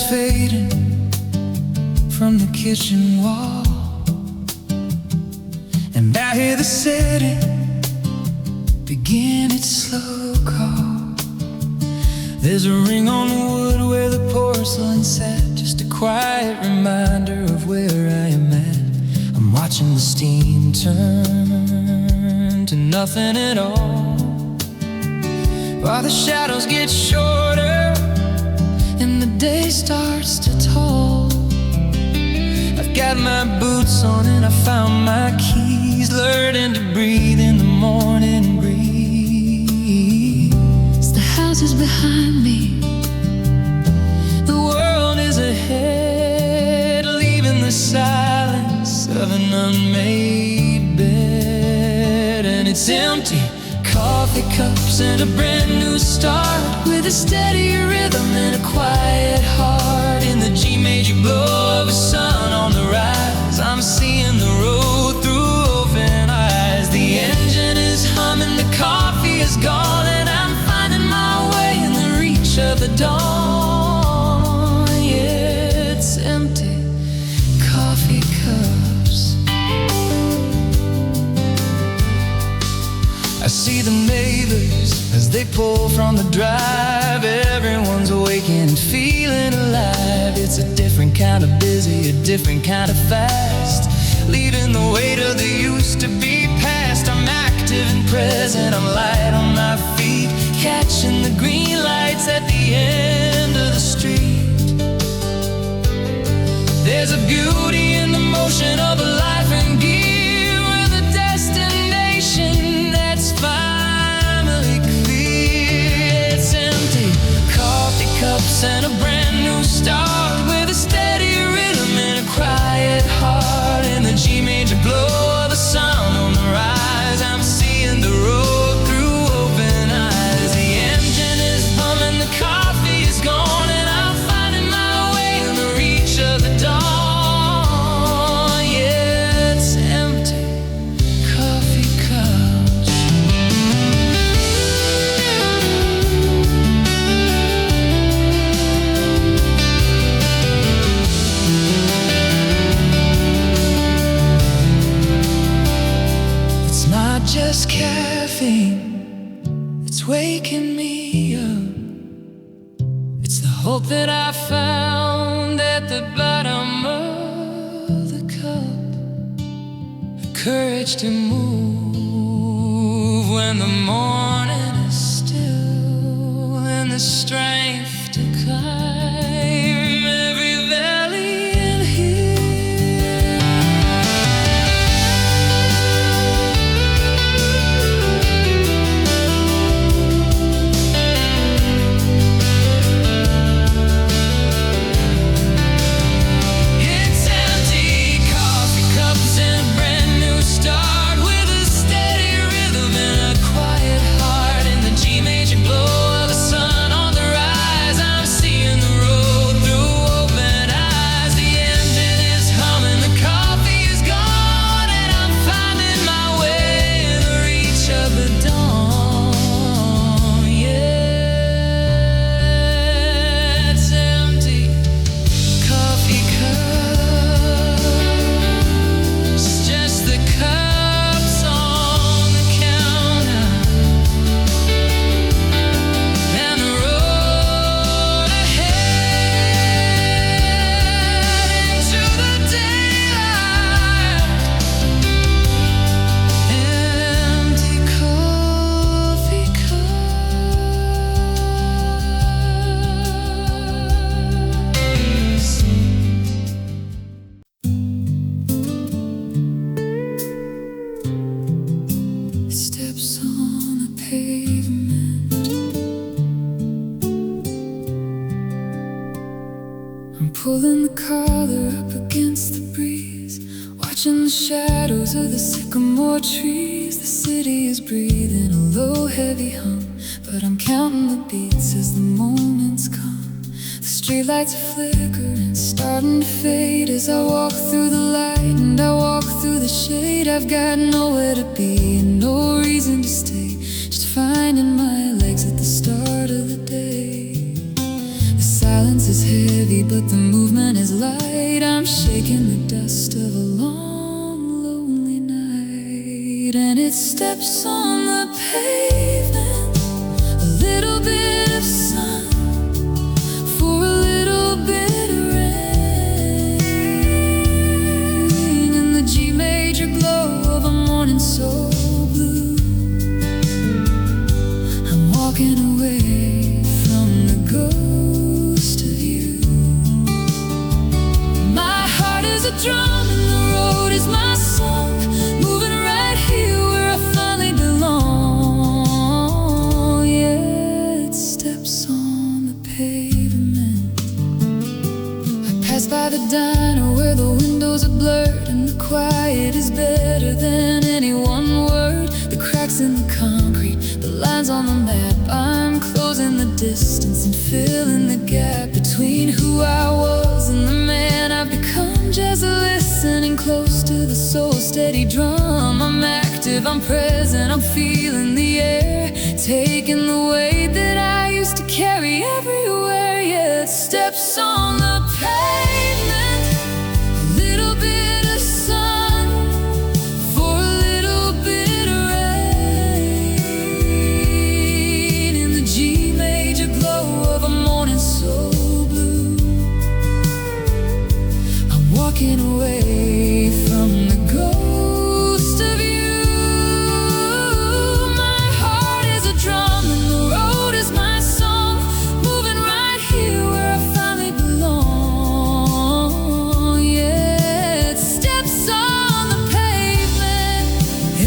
fading from the kitchen wall, and I hear the city begin its slow call. There's a ring on the wood where the porcelain sat, just a quiet reminder of where I am at. I'm watching the steam turn to nothing at all, while the shadows get shorter and the day starts to tall. I've got my boots on and I found my keys, learning to breathe in the morning breeze. The house is behind me, the world is ahead, leaving the silence of an unmade bed. And it's empty, coffee cups and a brand new start, with a steadier rhythm and a quiet heart. In the G major glow of a sun on the rise, I'm seeing the road through open eyes. The engine is humming, the coffee is gone, and I'm finding my way in the reach of the dawn. Yeah, it's empty, coffee cups. I see the neighbors as they pull from the drive. Everyone's awaking and feeling alive. It's a different kind of busy, a different kind of fast, leaving the weight of the used to be past. I'm active and present, I'm light on my feet, catching the green lights at the end of the street. There's a beauty in the motion of a life in gear, with a destination that's finally clear. It's empty, coffee cups and a brand new start, with a steady rhythm and a quiet heart. In the G major glow of the sun on the rise, I'm seeing the road through open eyes. The engine is humming, the coffee is gone, and I'm finding my way in the reach of the dawn. Yeah, it's empty, coffee cups. It's not just caffeine, it's waking me up. It's the hope that I found at the bottom of the cup, the courage to move when the morning is still, and the strength to climb every valley and hill. It's empty, coffee cups and a brand new start, with a steady rhythm and a quiet heart. In the G major glow of the sun on the rise, I'm seeing the road through open eyes. The engine is humming, the coffee is gone, and I'm finding my way in the reach of the dawn. Yeah, it's empty, coffee cups, just the cups on the counter, and the road ahead into the daylight. Empty coffee cups. Steps on the pavement, I'm pulling the collar up against the breeze, watching the shadows of the sycamore trees. The city is breathing a low, heavy hum, but I'm counting the beats as the moments come. The streetlights are flickering, starting to fade as I walk through the light and I walk through the shade. I've got nowhere to be and no reason to stay, finding my legs at the start of the day. The silence is heavy, but the movement is light. I'm shaking the dust of a long, lonely night, and it steps on the pavement. A little bit of sun for a little bit of rain, in the G major glow of a morning so blue. I'm walking away from the ghost of you. My heart is a drum and the road is my song, moving right here where I finally belong. Yeah, it steps on the pavement. I pass by the diner where the windows are blurred, and the quiet is better than any one word. The cracks in the concrete, the lines on the map. I'm closing the distance and filling the gap between who I was and the man I've become. Just listening close to the soul steady drum. I'm active, I'm present, I'm feeling the air, taking the weight that I used to carry everywhere. Yeah, it steps on the pavement. A little bit of sun for a little bit of rain, in the G major glow of a morning so blue. I'm walking away from the ghost of you. My heart is a drum and the road is my song, moving right here where I finally belong. Yeah, it steps on the pavement.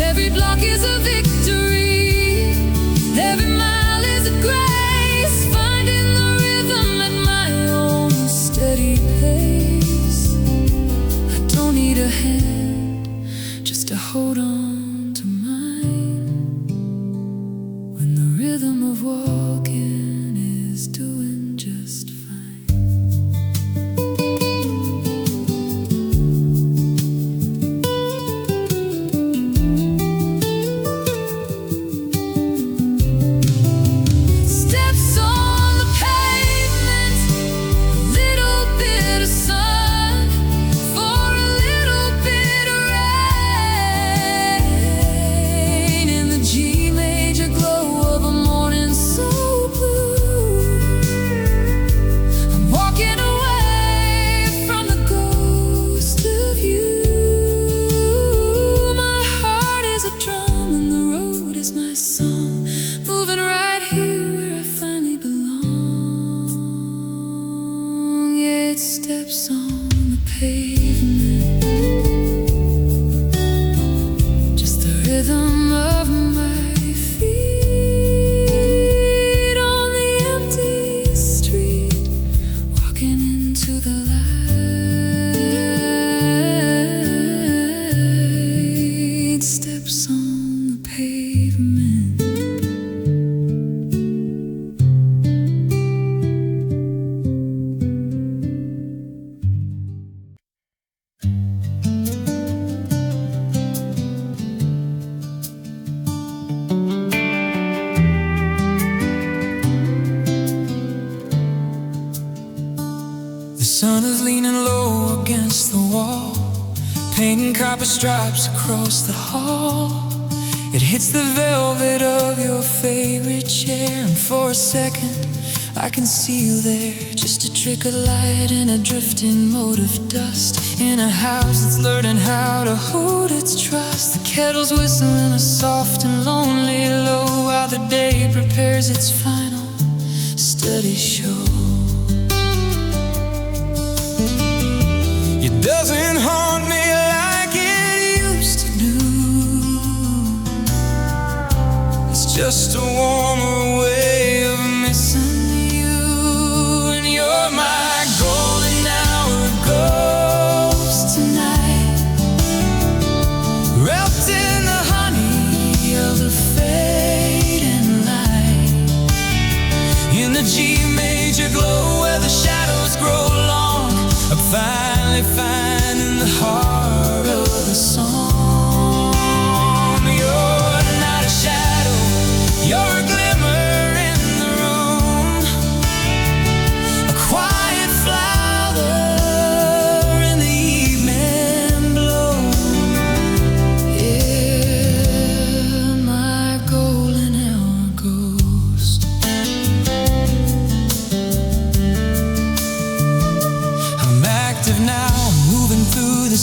Every block is a victory, every mile is a grace, finding the rhythm at my own steady pace. I don't need a hand, just to hold on to mine, when the rhythm of walking is doing just fine. Steps on the pavement, a little bit of sun for a little bit of rain, in the G major glow of a morning so blue. I'm walking away from the ghost of you. My heart is a drum and the road is my song, moving right here where I finally belong. Yeah, it steps on the pavement, just the rhythm of my feet on the empty street, walking into the light. Steps on the pavement. The sun is leaning low against the wall, painting copper stripes across the hall. It hits the velvet of your favorite chair, and for a second I can see you there. Just a trick of light in a drifting mote of dust, in a house that's learning how to hold its trust. The kettle's whistling a soft and lonely low, while the day prepares its final steady show. It doesn't haunt me like it used to do. It's just a warmer way of missing you. And you're my golden hour ghost tonight, wrapped in the honey of the fading light, in the G major glow where the shadows grow long. I finally find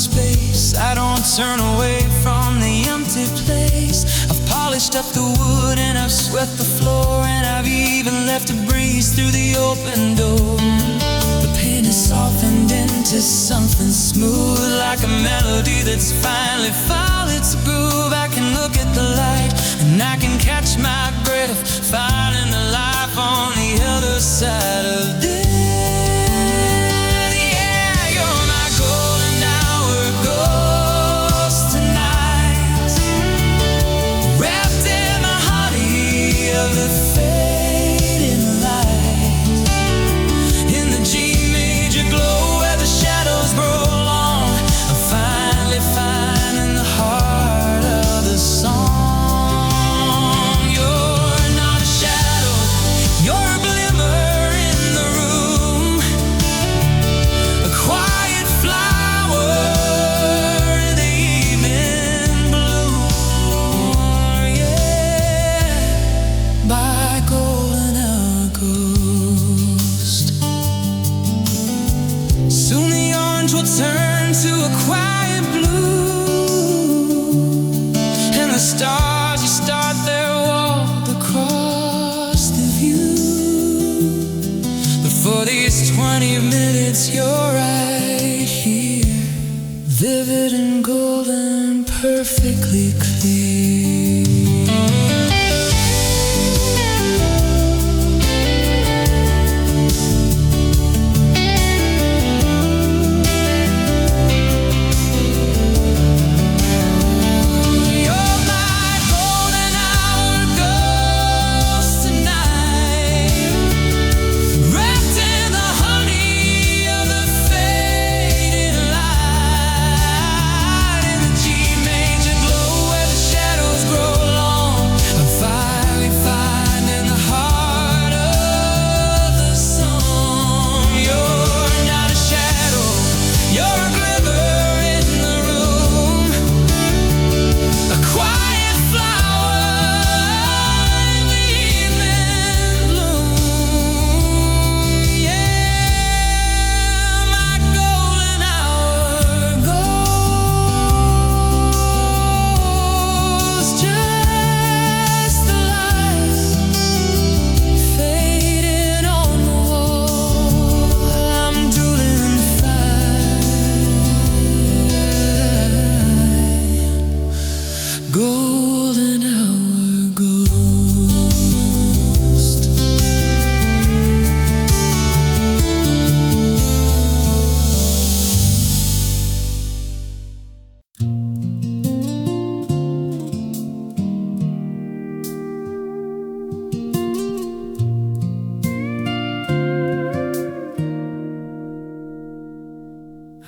space. I don't turn away from the empty place. I've polished up the wood and I've swept the floor, and I've even left a breeze through the open door. The pain is softened into something smooth, like a melody that's finally found its groove. I can look at the light and I can catch my breath, finding the life on the other side of death. The fading light in the G major glow, where the shadows grow long, I'm finally finding the heart of the song. You're not a shadow, you're a glimmer in the room, a quiet flower in the evening bloom. Yeah, my golden hour ghost. Soon the orange will turn to a quiet blue, and the stars will start their walk across the view. But for these 20 minutes you're right here, vivid and golden, perfectly clear. Golden hour ghost.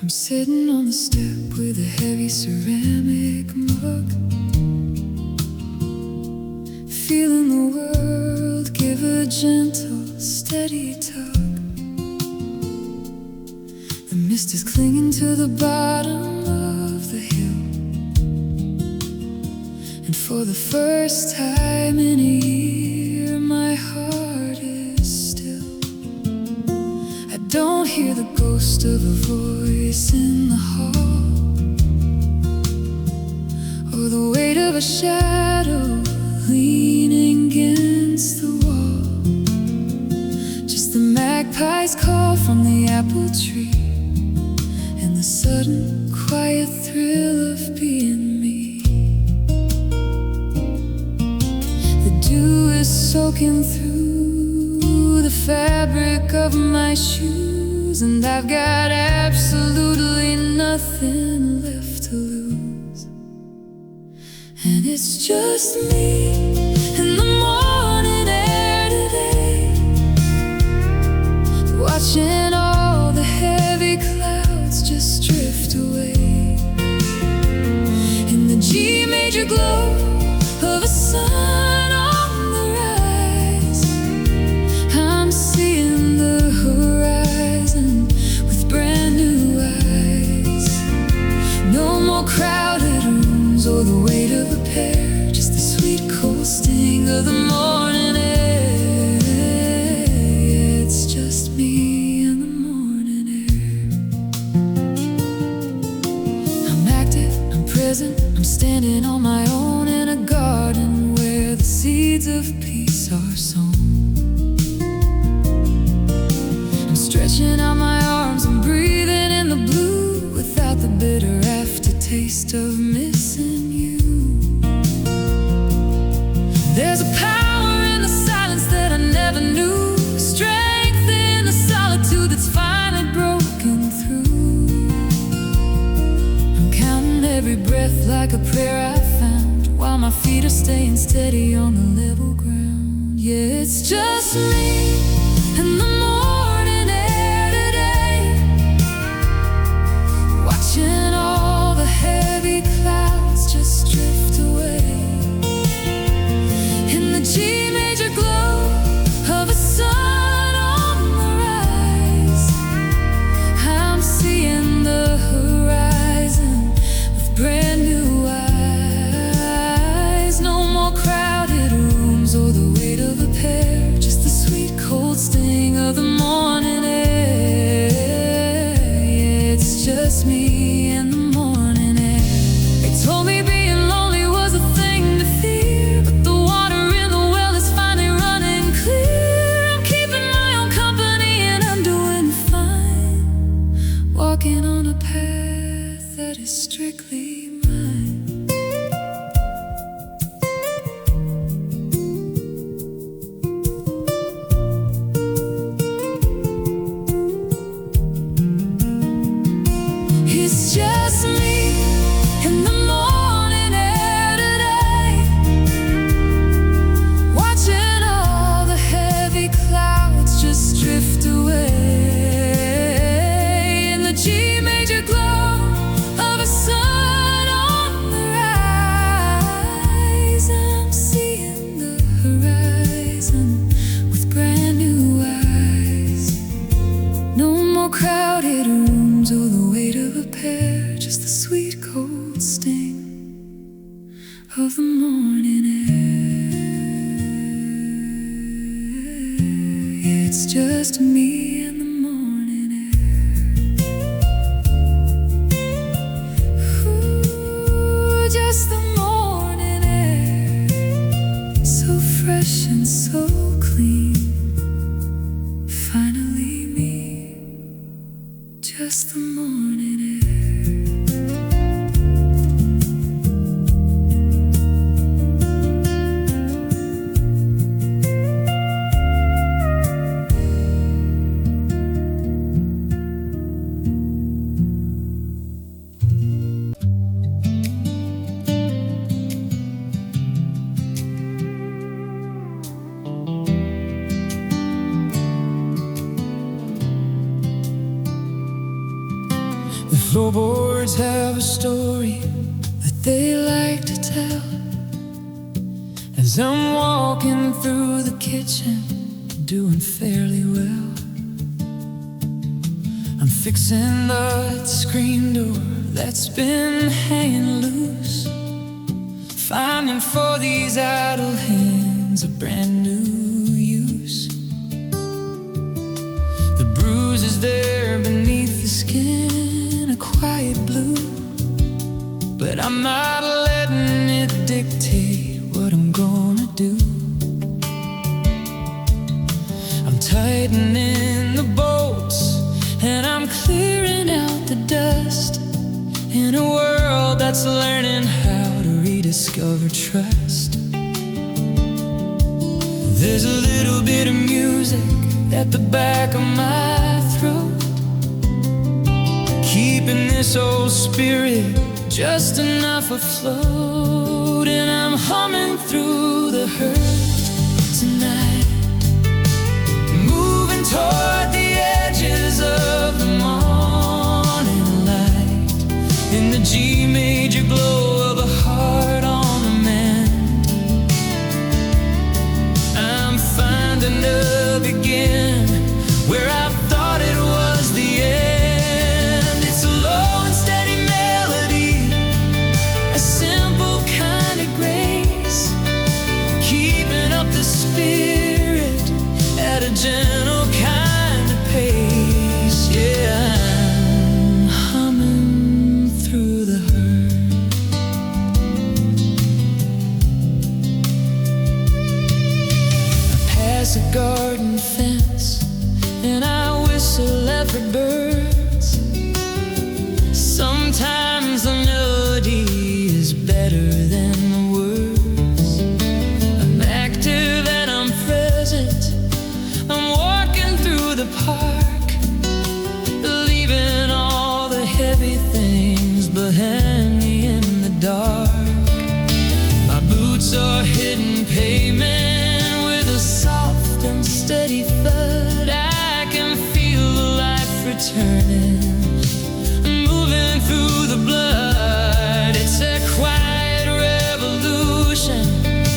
I'm sitting on the step with a heavy ceramic mug, feeling the world give a gentle, steady tug. The mist is clinging to the bottom of the hill, and for the first time in a year, my heart is still. I don't hear the ghost of a voice in the hall, or the weight of a shadow leaning against the wall. Just the magpie's call from the apple tree, and the sudden quiet thrill of being me. The dew is soaking through the fabric of my shoes, and I've got absolutely nothing left to lose. And it's just me in the morning air today, watching all the heavy clouds just drift away. In the G major glow of a sun on the rise, I'm seeing the horizon with brand new eyes. No more crowded rooms or the weight of a pair, just the sweet cold sting of the morning air. It's just me in the morning air. present. I'm standing on my own in a garden where the seeds of peace are sown. I'm stretching out my arms and breathing in the blue without the bitter aftertaste of missing you. There's a power in the silence that I never knew, strength in the solitude that's finally broken through. I'm counting every breath like a prayer I found, while my feet are staying steady on the level ground. Yeah, it's just me and the morning air today, watching all the heavy clouds just drift away. In the G major glow of a sun on the rise, I'm seeing the horizon with brand new eyes. No more crowded rooms or the weight of a pair, just the sweet cold sting of the morning air. Yeah, it's just me and the morning air. They told me being lonely was a thing to fear, but the water in the well is finally running clear. I'm keeping my own company and I'm doing fine, walking on a path that is strictly mine. It's just me in the morning air today, watching all the heavy clouds just drift away. In the G major glow of a sun on the rise, I'm seeing the horizon with brand new eyes. No more crowded rooms or the weight of a pair, just the sweet cold sting of the morning air. It's just me and the morning air. Ooh, just the morning air, so fresh and so clean. Finally me, just the morning air. The floorboards have a story that they like to tell. As I'm walking through the kitchen, doing fairly well, I'm fixing the screen door that's been hanging loose, finding for these idle hands a brand new use. The bruise is there beneath the skin, a quiet blue, but I'm not letting it dictate what I'm gonna do. I'm tightening the bolts and I'm clearing out the dust in a world that's learning how to rediscover trust. There's a little bit of music at the back of my throat, keeping this old spirit just enough afloat. And I'm humming through the hurt tonight, moving toward the edges of the morning light. In the G major glow of a heart on a mend, I'm finding a begin where I thought it was the end. It's a low and steady melody, a simple kind of grace, keeping up the spirit at a gentle kind of pace. Yeah, I'm humming through the hurt. will hand me in the dark. My boots are hitting pavement with a soft and steady thud. I can feel the life returning, moving through the blood. It's a quiet revolution,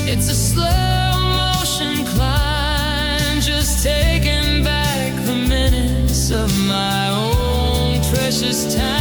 it's a slow motion climb, just taking back the minutes of my own precious time.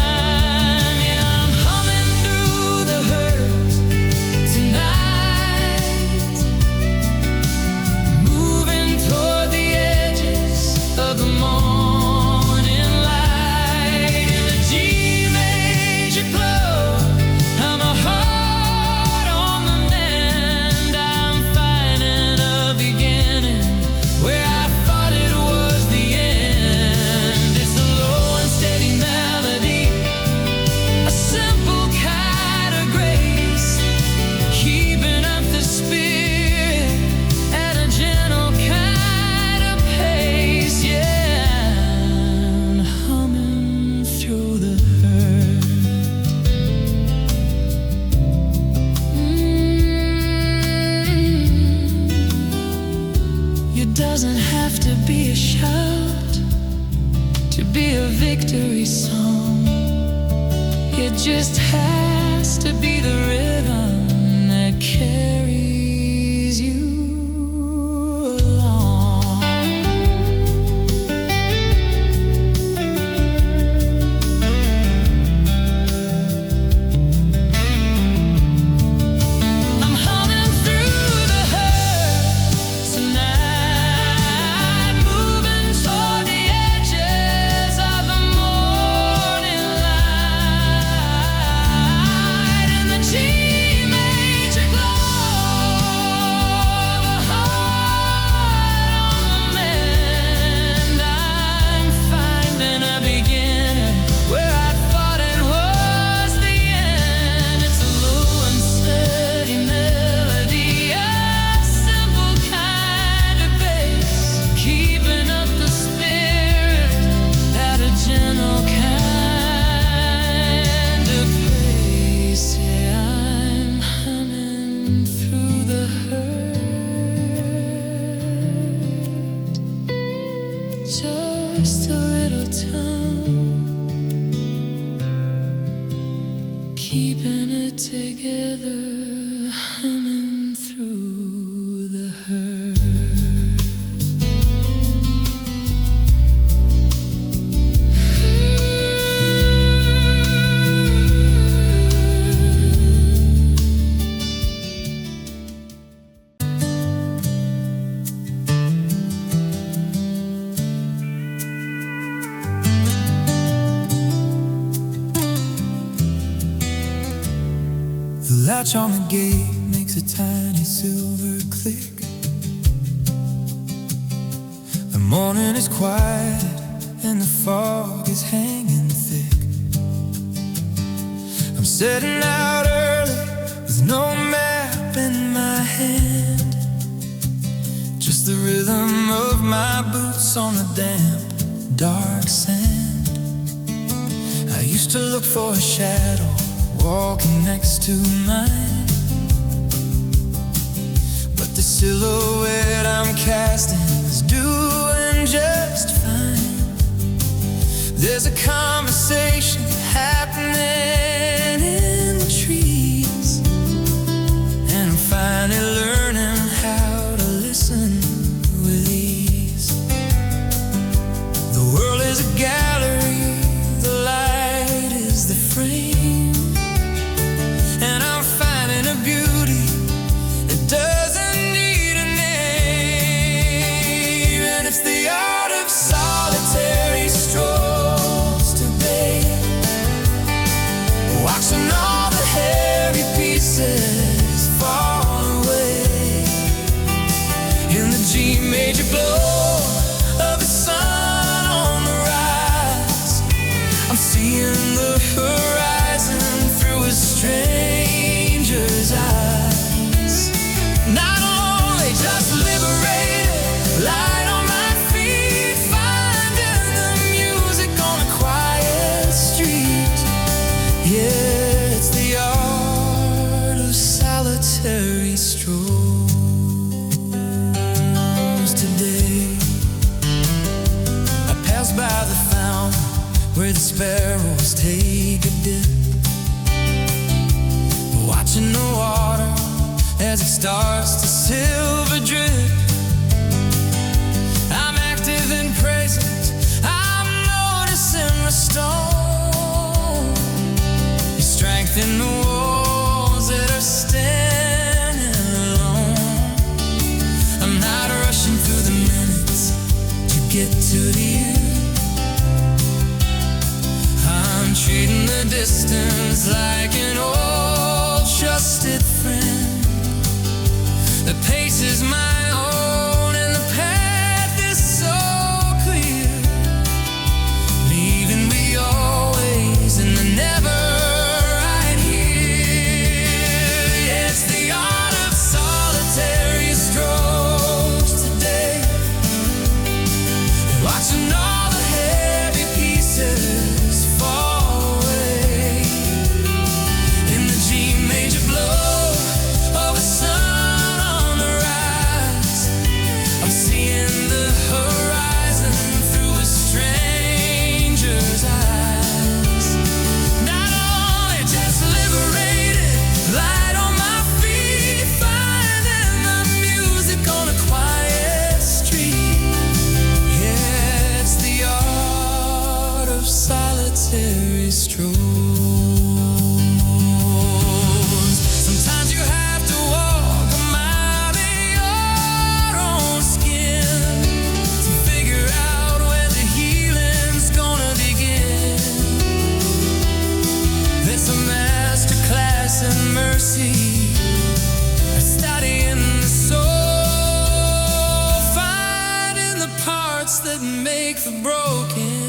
Doesn't have to be a shout to be a victory song. It just has to be the rhythm that carries you along. I'm humming through the hurt tonight. Just a little time, keeping it together, humming through the hurt. The latch on the gate makes a tiny silver click. The morning is quiet and the fog is hanging thick. I'm setting out early with no map in my hand, just the rhythm of my boots on the damp, dark sand. I used to look for a shadow walking next to mine, but the silhouette I'm casting is doing just fine. There's a conversation happening in the trees, and I'm finally learning how to listen with ease. The world is a gallery, the light is the frame, and I'm finding a beauty that doesn't need a name. And it's the art of solitary strolls to bathe as it starts to silver drip. I'm active and present, I'm noticing the storm. You strengthen the walls that are standing alone. I'm not rushing through the minutes to get to the end. I'm treating the distance like an old trusted friend. The pace is my own and the path is so clear, leaving me always in the never right here. Yeah, it's the art of solitary strokes today, watching all the heavy pieces fall away in the G major blow of a sun. Sometimes you have to walk a mile in your own skin to figure out where the healing's gonna begin. It's a master class in mercy, a study in the soul, finding the parts that make the broken.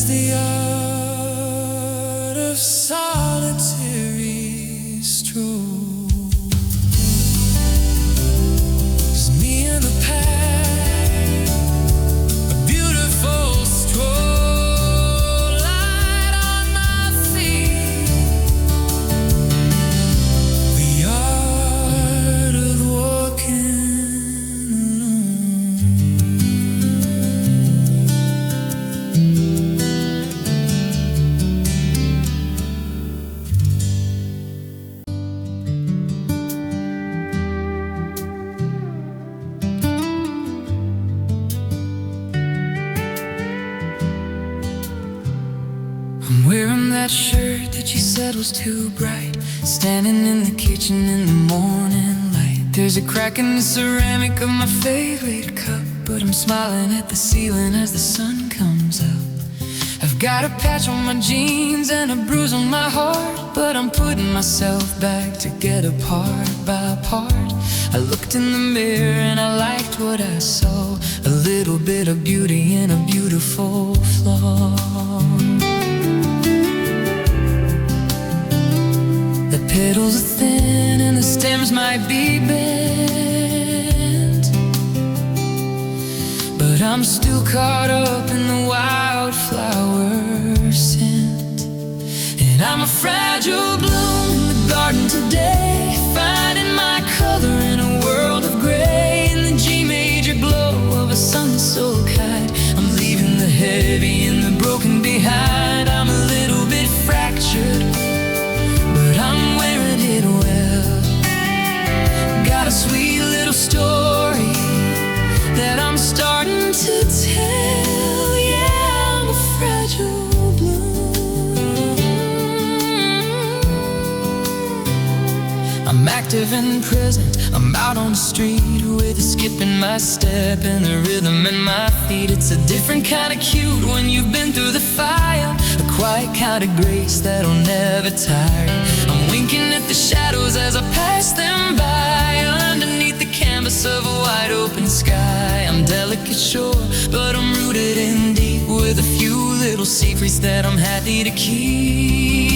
The art of solitary stroll. It's me in the pack, a beautiful stroll, light on my feet. The art of walking I'm wearing that shirt that you said was too bright, standing in the kitchen in the morning light. There's a crack in the ceramic of my favorite cup, but I'm smiling at the ceiling as the sun comes up. I've got a patch on my jeans and a bruise on my heart, but I'm putting myself back together part by part. I looked in the mirror and I liked what I saw, a little bit of beauty in a beautiful flaw. The petals are thin and the stems might be bent, but I'm still caught up in the wildflower scent. And I'm a fragile bloom in the garden today, finding my color in a world of gray. In the G major glow of a sun so kind, I'm leaving the heavy and the broken behind. I'm a little bit fractured, but I'm wearing it well. Got a sweet little story that I'm starting to tell, yeah. active and present. I'm out on the street with a skip in my step and a rhythm in my feet. It's a different kind of cute when you've been through the fire, a quiet kind of grace that'll never tire. I'm winking at the shadows as I pass them by, underneath the canvas of a wide open sky. I'm delicate, sure, but I'm rooted in deep, with a few little secrets that I'm happy to keep.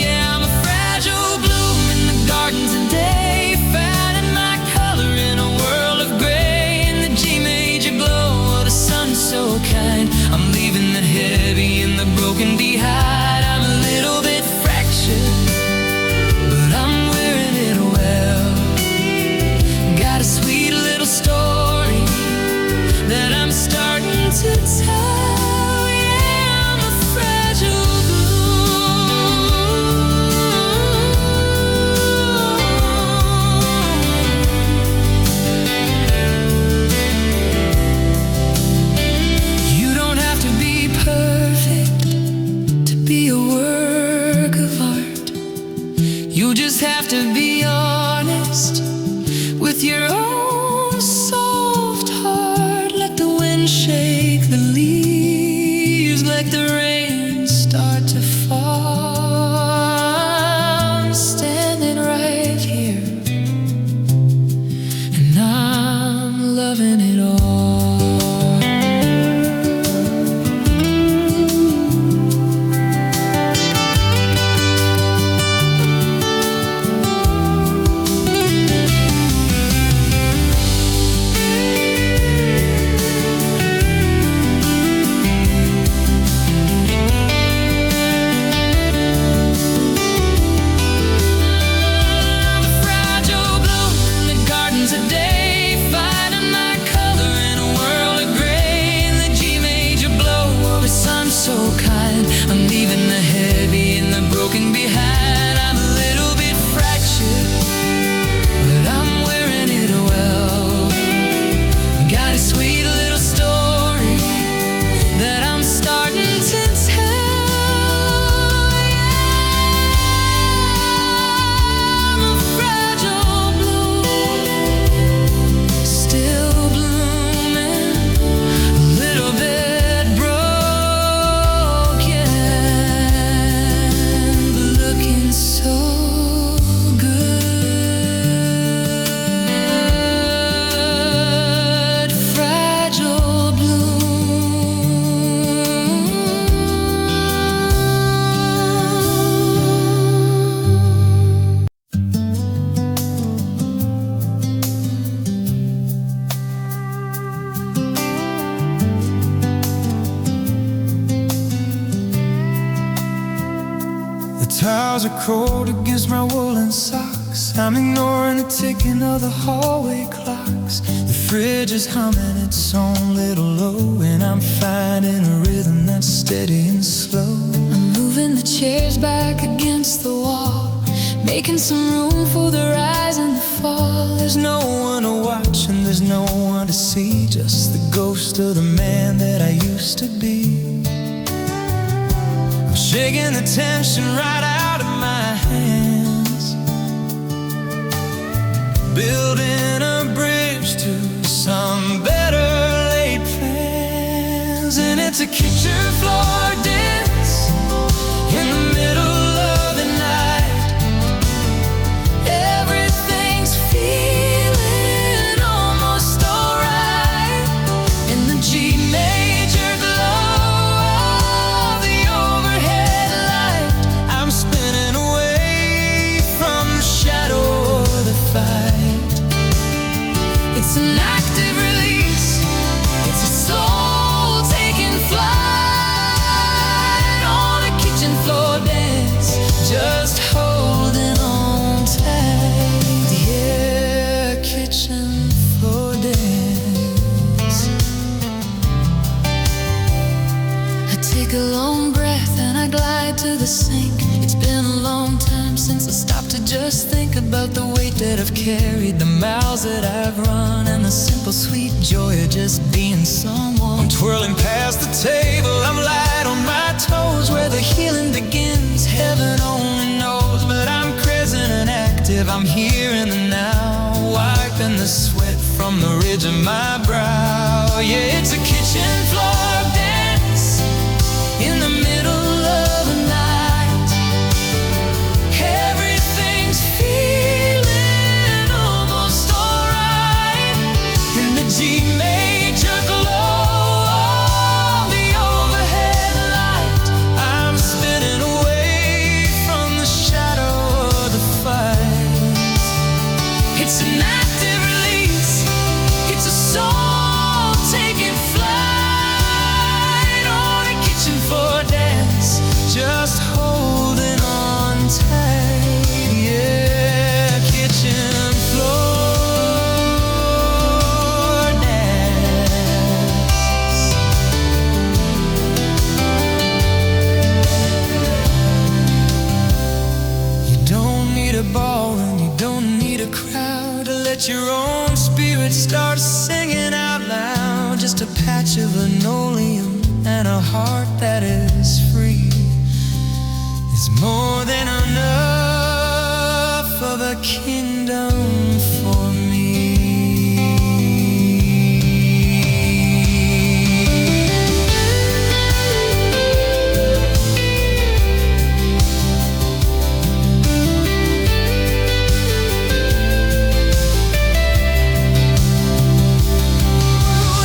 Yeah, I'm a fragile bloom in the garden today, finding my color in a world of gray. In the G major glow of the sun so kind, I'm leaving the heavy and the broken behind. I'm a little bit fractured, but I'm wearing it well. Got a sweet little story that I'm starting to tell. You just have to be honest with your own soft heart. Let the wind shake the leaves, like the rain start to fall. I'm standing right here, and I'm loving it all. So kind, I'm leaving the heavy and the broken behind. I'm a little bit fractured, but I'm wearing it well. Got a sweet little story that I'm starting to tell. Yeah, I'm a fragile bloom, still blooming, a little bit towels are cold against my woolen socks. I'm ignoring the ticking of the hallway clocks. The fridge is humming its own little low, and I'm finding a rhythm that's steady and slow. I'm moving the chairs back against the wall, making some room for the rise and the fall. There's no one to watch and there's no one to see, just the ghost of the man that I used to be. Shaking the tension right out of my hands, building a bridge to some better laid plans. And it's a kitchen floor dance in the middle of the night. Everything's feeling almost alright in the G major glow. It's an active release, it's a soul taking flight on a kitchen floor dance, just holding on tight. Yeah, kitchen floor dance. I take a long breath and I glide to the sink. It's been a long time since I stopped to just think about the weight that I've carried, the miles that I've run, and the simple sweet joy of just being someone. I'm twirling past the table, I'm light on my toes. Where the healing begins, heaven only knows. But I'm present and active, I'm here the sweat from the ridge of my brow. Yeah, it's a kitchen floor dance in the middle of the night. Everything's feeling almost alright in the G major glow of the overhead light. I'm spinning away from the shadow of the fight. It's an active release, it's a soul taking flight on a kitchen floor dance, just holding on tight. Yeah, kitchen floor dance. You don't need a ball and you don't need a crowd to let your own spirit start singing out loud. Just a patch of linoleum and a heart that is free is more than enough of a kingdom for me.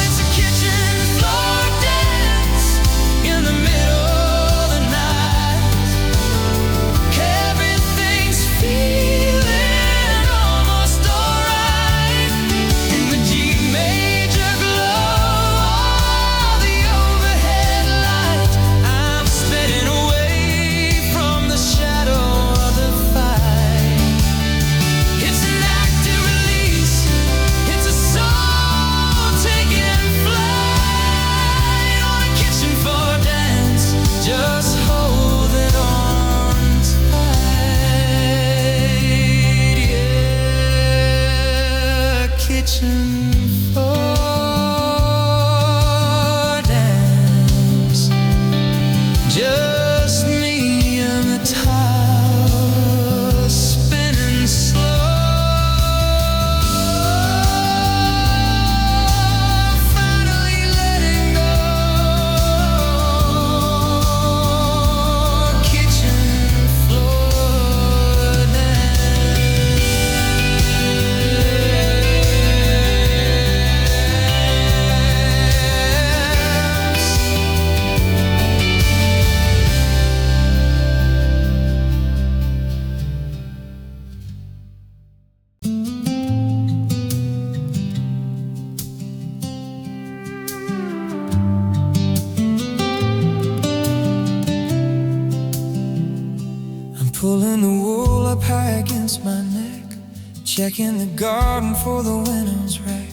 It's a kitchen floor dance in the middle of the night. Everything's feeling almost alright in the G major glow of the overhead light. I'm spinning away from the shadow of the fight. It's an active release, it's a soul taking flight on a kitchen floor dance, just holding on tight. Yeah, kitchen floor dance, just me and the towel spinning slow, finally letting go. Kitchen floor dance. I'm pulling the wool up high against my neck, checking the garden for the winter's wreck.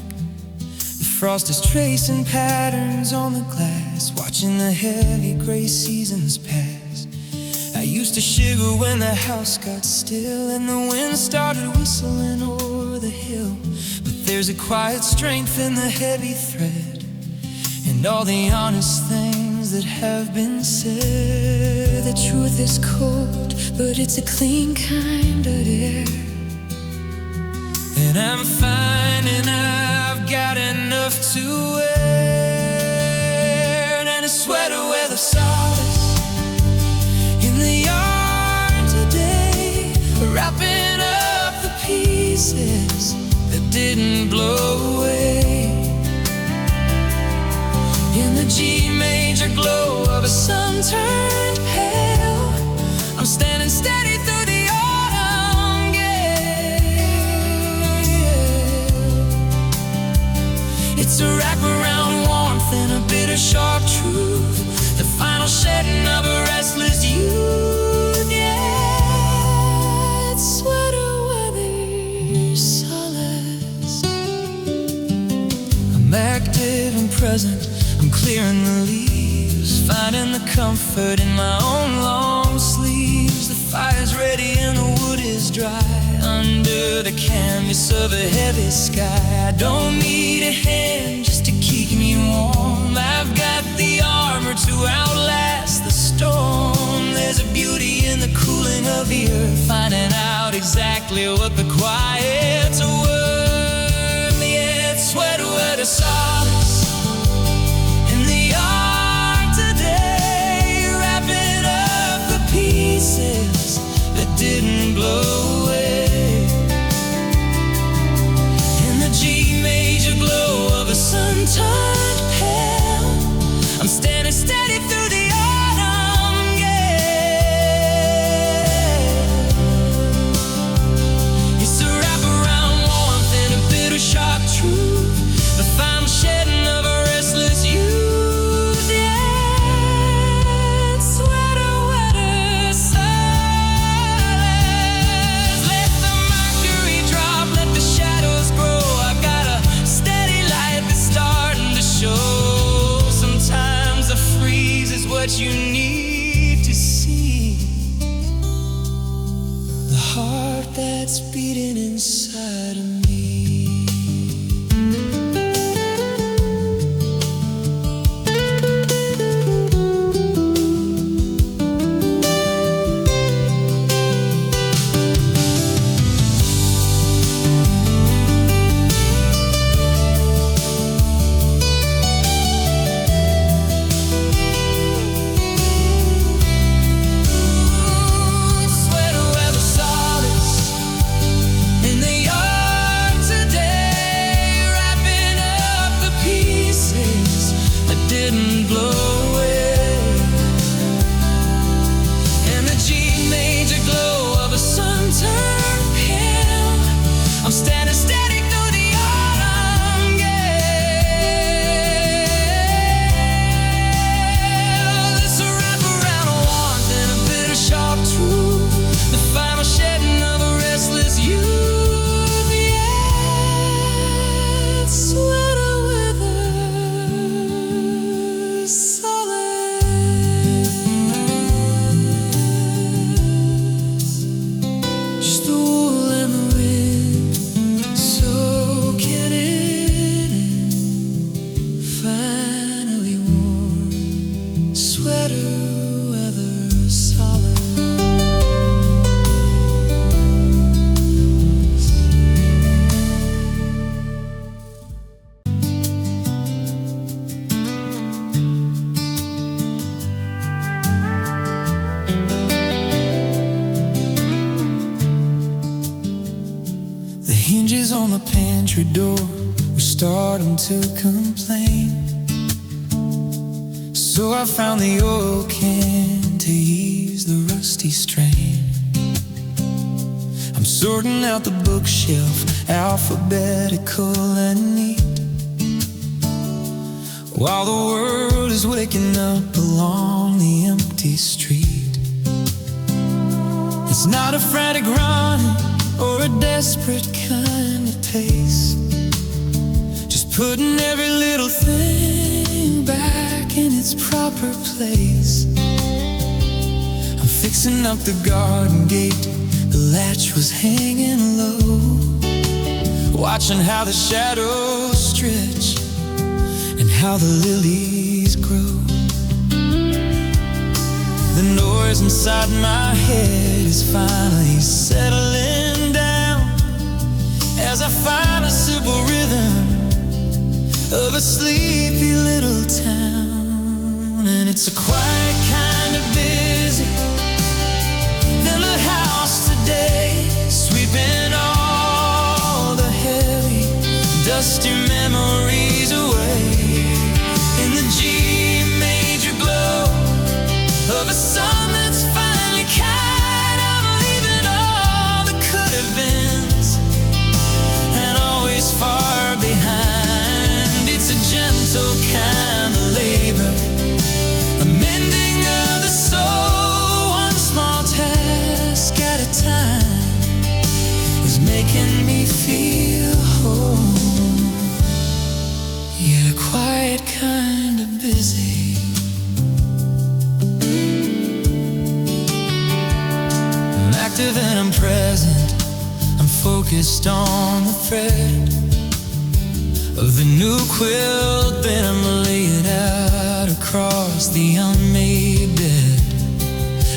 The frost is tracing patterns on the glass, watching the heavy gray seasons pass. I used to shiver when the house got still and the wind started whistling o'er the hill. But there's a quiet strength in the heavy thread and all the honest things that have been said. The truth is cold, but it's a clean kind of air. And I'm finding I've got enough to wear, and a sweater with a solace in the yard today, wrapping up the pieces that didn't blow away. In the G major glow of a sun turned pale, I'm standing steady through the autumn gale. It's a wraparound warmth and a bitter sharp truth, the final shedding of a restless youth. Yeah, it's sweater weather solace. I'm active and present, I'm clearing the leaves, finding the comfort in my own long sleeves. The fire's ready and the wood is dry under the canvas of a heavy sky. I don't need a hand just to keep me warm. I've got the armor to outlast the storm. There's a beauty in the cooling of the earth, finding out exactly what the quiet's worth. pantry door were starting to complain. So I found the oil can to ease the rusty strain. I'm sorting out the bookshelf, alphabetical and neat, while the world is waking up along the empty street. It's not a frantic run or a desperate kind of pace, just putting every little thing back in its proper place. I'm fixing up the garden gate, the latch was hanging low, watching how the shadows stretch and how the lilies grow. The noise inside my head is finally settling down as I find a simple rhythm of a sleepy little town. And it's a quiet kind of busy in the house today, sweeping all the heavy, dusty memories away. In the G major glow of a sun that's finally kind, I'm leaving all the could have beens and always far behind. It's a gentle kind of labor, a mending of the soul, one small task at a time is making me feel home. Yeah, quiet kind of busy. I'm active and I'm present, I'm focused on the thread of the new quilt, then I'm laying it out across the unmade bed,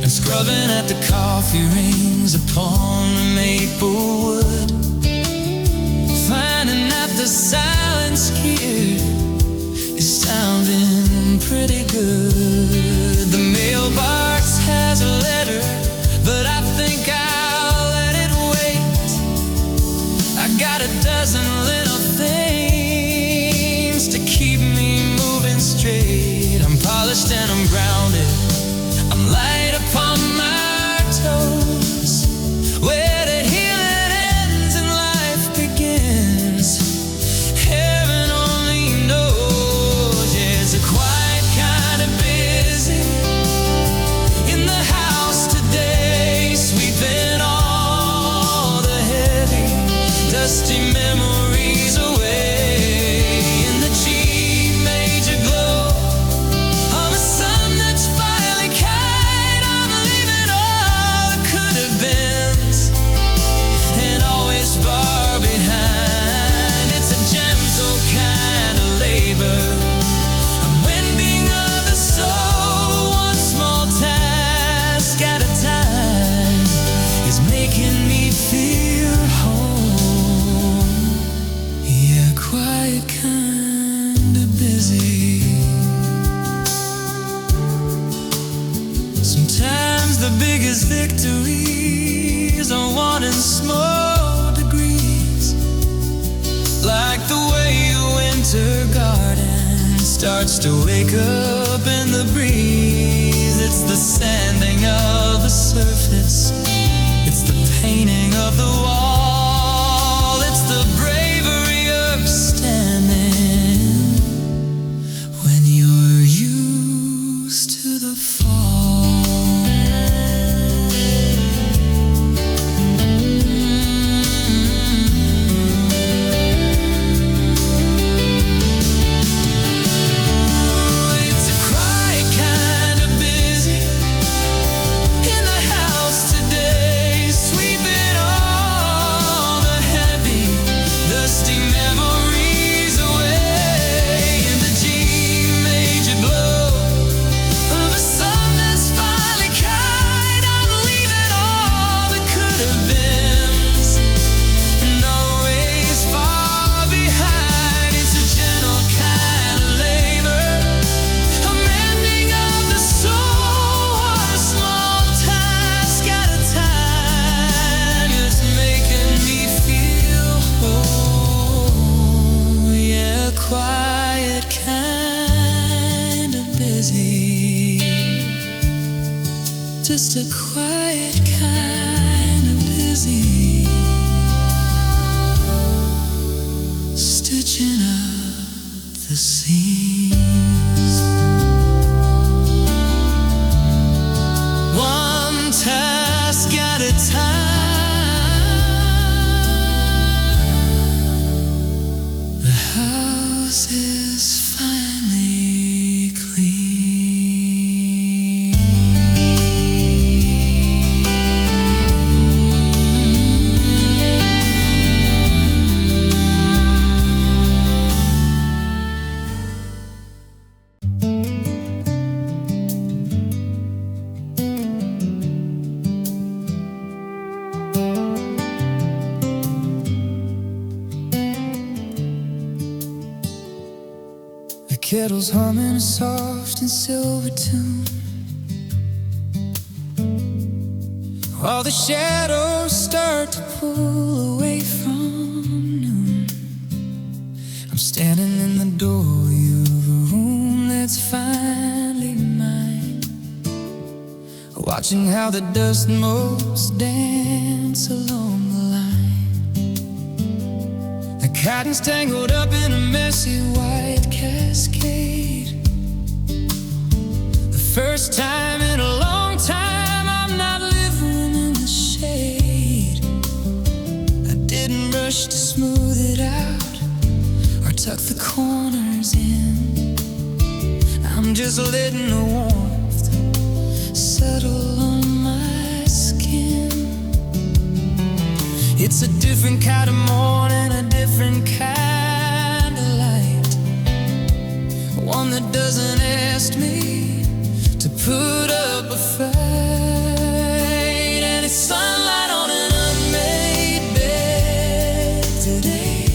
and scrubbing at the coffee rings upon the maple wood, finding that the silence here is sounding pretty good. The mailbox has a letter, but I think I'll let it wait. I got a dozen little things to keep me moving straight. I'm polished and I'm grounded, I'm light upon my toes, where the healing ends and life begins, heaven only knows. Yeah, it's a quiet kind of busy in the house today, sweeping all the heavy, dusty memories away. In the G major glow of a sun that's finally kind, I'm leaving all the could have beens and always far behind. It's a gentle kind of labor, a mending of the soul, one small task at a time is making me feel home. Yeah, quiet kind of busy. Sometimes the biggest victories are won in small degrees, like the way a winter garden starts to wake up in the breeze. It's the sanding of the surface, it's the painting of the wall, it's the bravery of standing when you're used to the fall. It's a quiet kind of busy in the house today, sweeping all just a quiet kind of busy, stitching up the seams. One task at a time. The house is finally clean. The kettle's humming a soft and silver tune, while the shadows start to pull away from noon. I'm standing in the doorway of a room that's finally mine, watching how the dust motes dance along the line. The cotton's tangled up in a messy white cascade. The first time in a long time I'm not living in the shade. I didn't rush to smooth it out or tuck the corners in. I'm just letting the warmth settle on my skin. It's a different kind of morning, a different kind of light, one that doesn't ask me to put up a fight. And it's sunlight on an unmade bed today,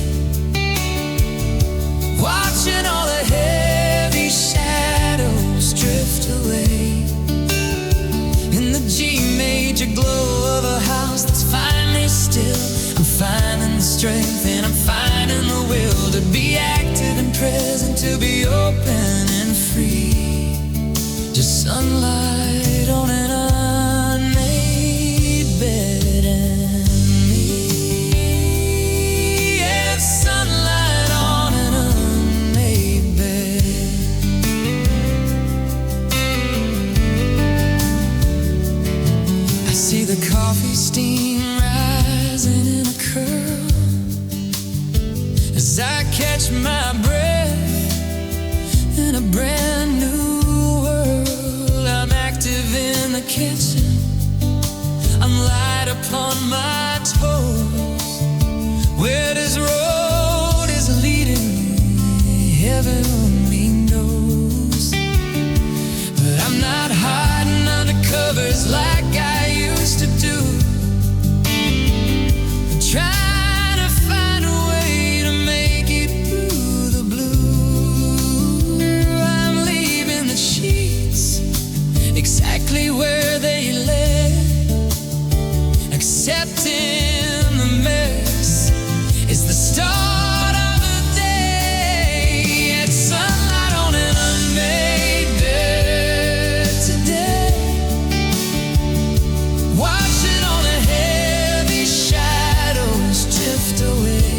watching all the heavy shadows drift away in the G major glow of a house that's finally still. I'm finding the strength and I'm finding the will to be active and present, to be open and free. Just sunlight on an unmade bed and me. Yeah, sunlight on an unmade bed. I see the coffee steam rising in a curl as I catch my breath in a brand new world. I'm active in the kitchen, I'm light upon my toes. Where this road is leading, heaven only knows. But I'm not hiding under covers like I used to do. I'm trying to find a way to make it through the blue. I'm leaving the sheets exactly where they lay, accepting the mess is the start of the day. It's sunlight on an unmade bed today, watching all the heavy shadows drift away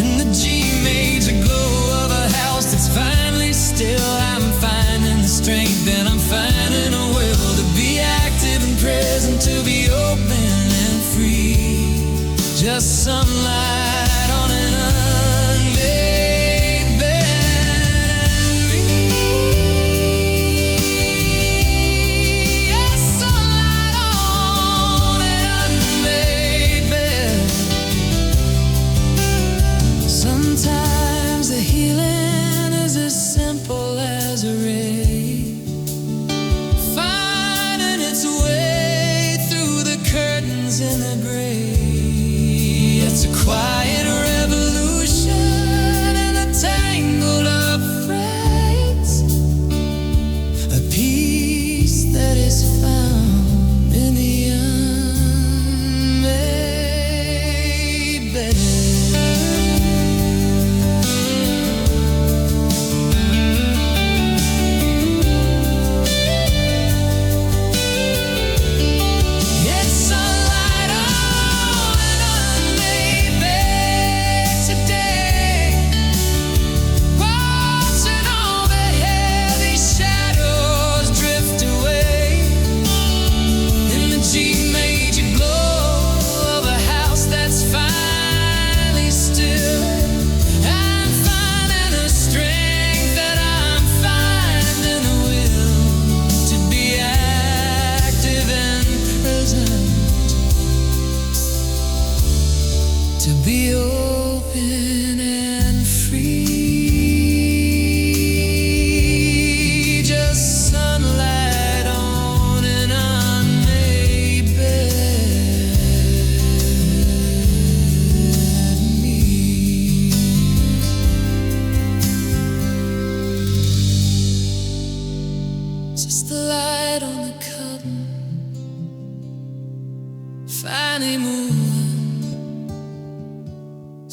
in the G major glow of a house that's finally still. I'm finding the strength and I'm finding a will to be active and present, to be open and free. Just sunlight on an unmade bed and me. Yes, sunlight on an unmade bed. Sometimes the healing is as simple as a ray, finding its way through the curtains in the gray. It's a quiet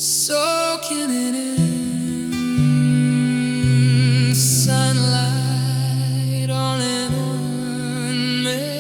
soaking it in, sunlight on an unmade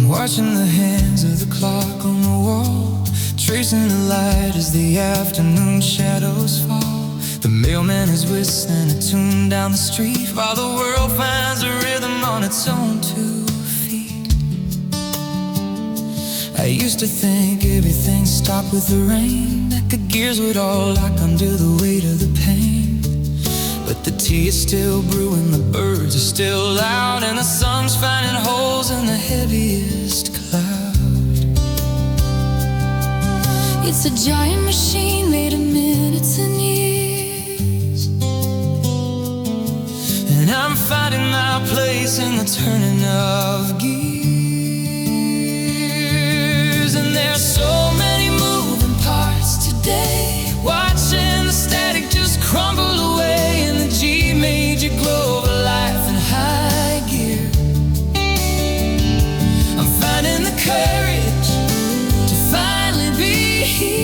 watching the hands of the clock on the wall, tracing the light as the afternoon shadows fall. The mailman is whistling a tune down the street, while the world finds a rhythm on its own 2 feet. I used to think everything stopped with the rain, that the gears would all lock under the weight of the pain. But the tea is still brewing, the birds are still loud, and the sun's finding holes in the heaviest cloud. It's a giant machine made of minutes and years, and I'm finding my place in the turning of gears. And there's so many moving parts today, watching the static just crumble away in the G major globe of life in high gear. I'm finding the courage to finally be here.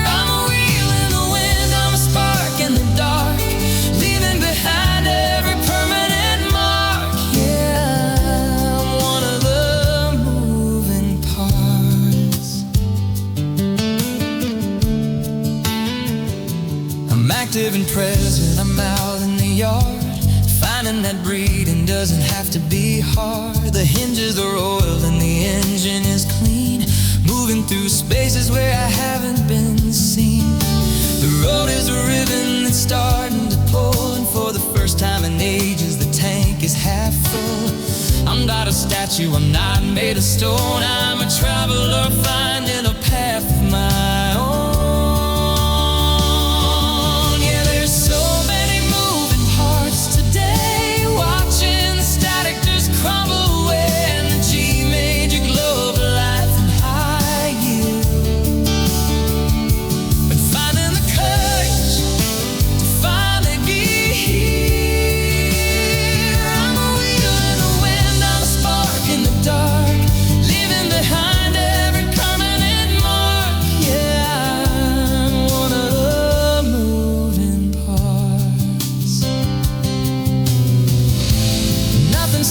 I'm a wheel in the wind, I'm a spark in the dark, leaving behind every permanent mark. Yeah, I'm one of the moving parts. I'm active and present, I'm out in the yard, finding that breeding doesn't have to be hard. The hinges are oiled and the engine is clean, moving through spaces where I haven't been seen. The road is a ribbon that's starting to pull, and for the first time in ages the tank is half full. I'm not a statue, I'm not made of stone, I'm a traveler finding a path of my own.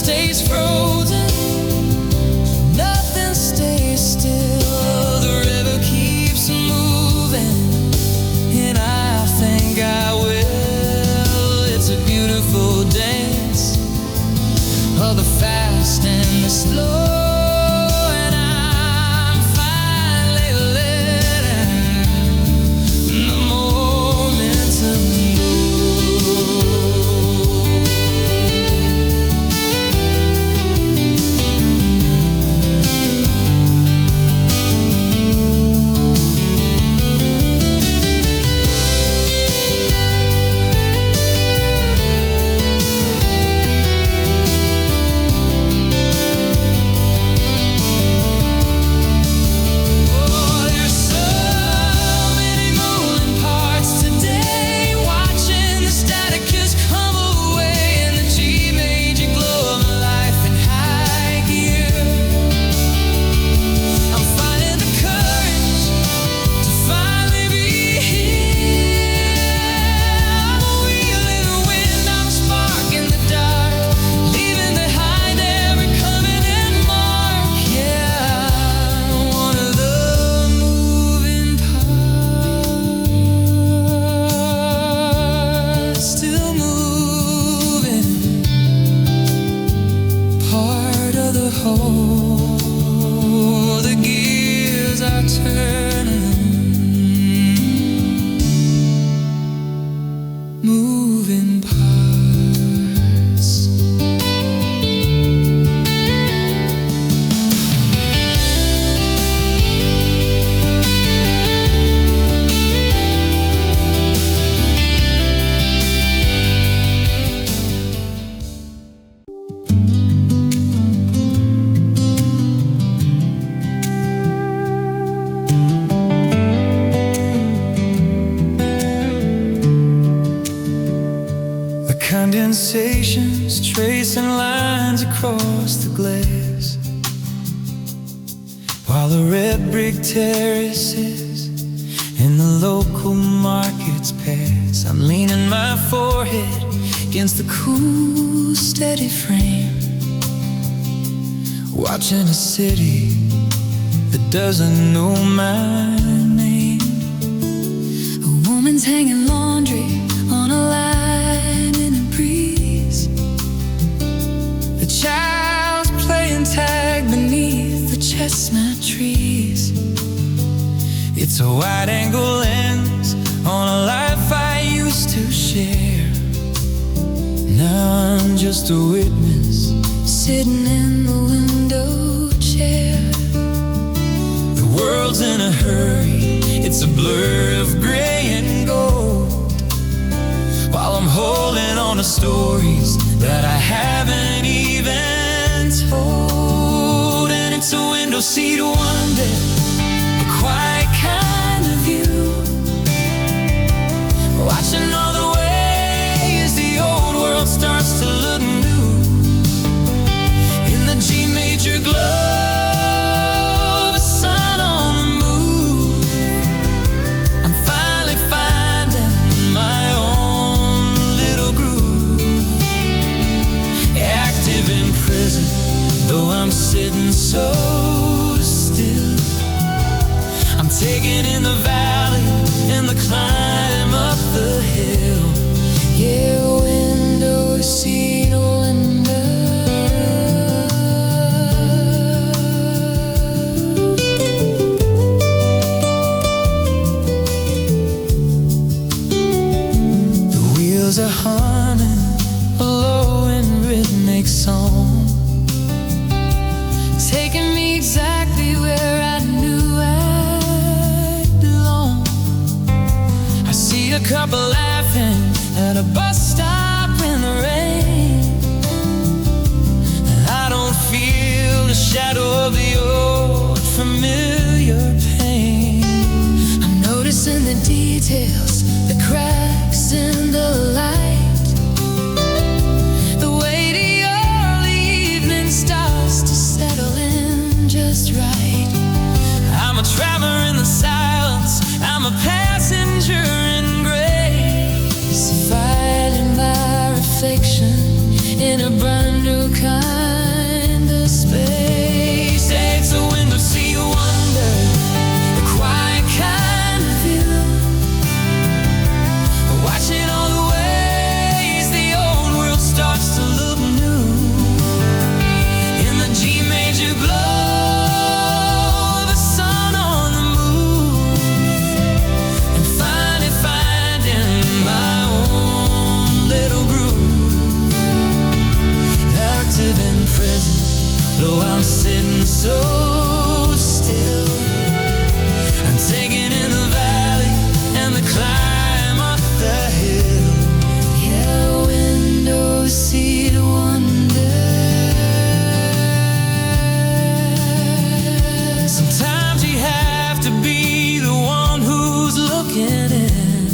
Stays frozen, nothing stays still. The river keeps moving, and I think I will. It's a beautiful dance of the fast and the slow. condensations tracing lines across the glass, while the red brick terraces in the local markets pass. I'm leaning my forehead against the cool, steady frame, watching a city that doesn't know my name. A woman's hanging laundry on a line in a breeze. The child's playing tag beneath the chestnut trees. It's a wide-angle lens on a life I used to share. Now I'm just a witness sitting in the window chair. The world's in a hurry, it's a blur of gray and gold, while I'm holding on to stories that I haven't even told. And it's a window seat wonder, a quiet kind of view, watching all the ways the old world starts to look new. In the G major glow, the sun on the moon, I'm finally finding my own little groove. Active in prison, though I'm sitting so still, I'm taking in the valley and the climb up the hill. Yeah, window seat wonder. The wheels are humming a low and rhythmic song, Taking me exactly where I knew I'd belong. I see a couple laughing at a bus stop in the rain, and I don't feel the shadow of the old familiar pain. I'm noticing the details, the cracks in the light, the way the early evening starts to settle in just right. I'm a traveler in the silence, I'm a passenger in grace, Fighting my reflection in a brand new kind of space. It's a window seat wonder, a quiet kind of view, watching all the ways the old world starts to look new. In the G major glow, the sun on the moon, and finally finding my own little groove. Active in prison, though I'm sitting so still, I'm taking in the valley and the climb up the hill. Yeah, window seat wonder. Sometimes you have to be the one who's looking in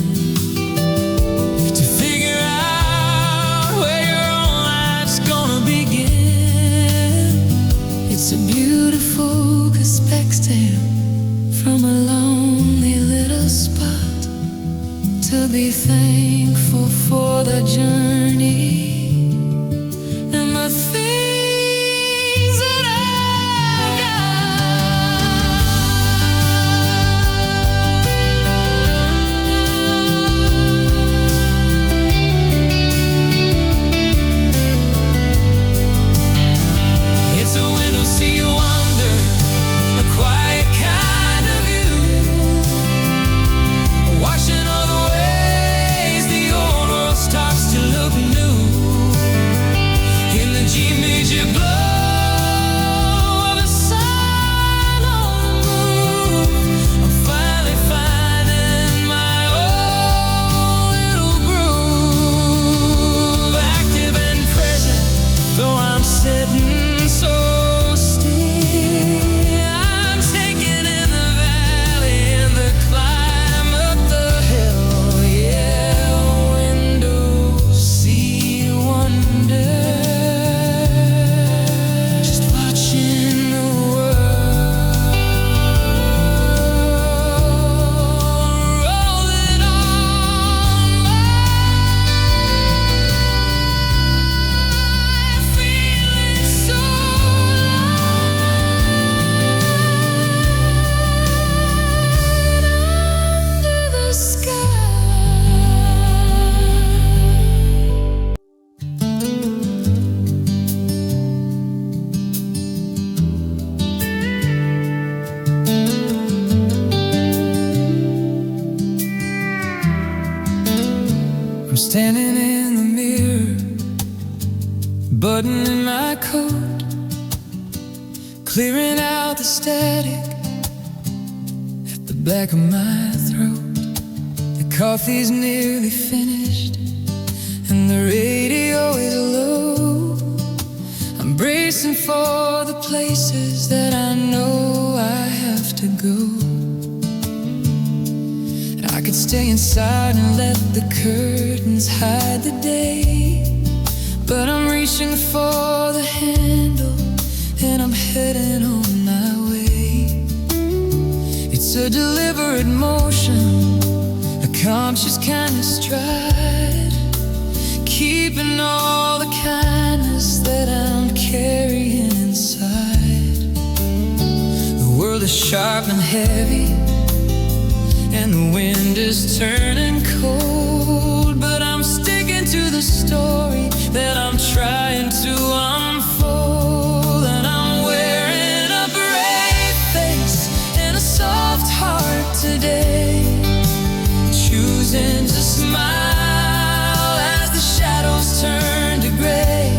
to figure out where your own life's gonna begin. It's a beautiful perspective from a lonely little spot, to be thankful for the journey and the things that I've got. It's a window seat wonder, a quiet kind of view, watching all the ways the old world starts to look new. standing in the mirror, buttoning my coat, clearing out the static at the back of my throat. The coffee's nearly finished and the radio is low. I'm bracing for the places that I know I have to go. I could stay inside and let the curtains hide the day, but I'm reaching for the handle and I'm heading on my way. It's a deliberate motion, a conscious kind of stride, keeping all the kindness that I'm carrying inside. The world is sharp and heavy, and the wind is turning cold, but I'm sticking to the story that I'm trying to unfold. And I'm wearing a brave face and a soft heart today, choosing to smile as the shadows turn to gray.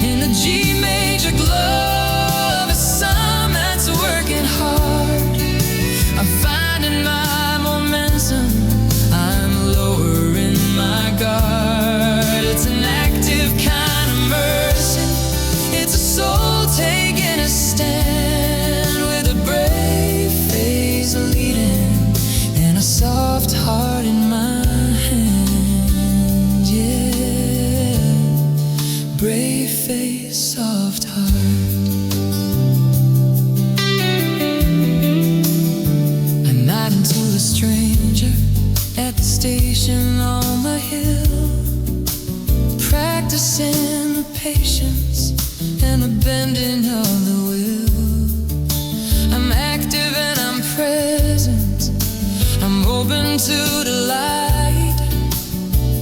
In the G major glow of a sun that's working hard, I'm finding my momentum, I'm lowering my guard. It's an active kind of mercy, it's a soul taking a stand, with a brave face leading and a soft heart in my hand. Yeah, brave face, soft heart. To a stranger at the station on the hill, practicing the patience and the bending of the will. I'm active and I'm present, I'm open to delight,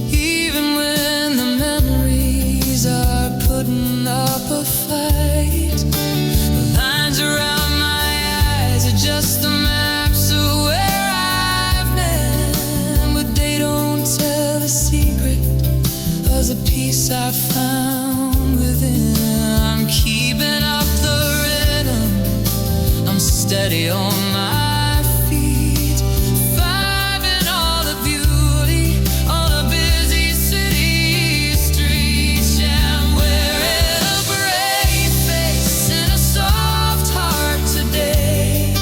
even when the memories are putting up a fight. The lines around my eyes are just the maps of where the secret was a peace I found within. I'm keeping up the rhythm, I'm steady on my feet, finding all the beauty on a busy city street. Yeah, I'm wearing a brave face and a soft heart today,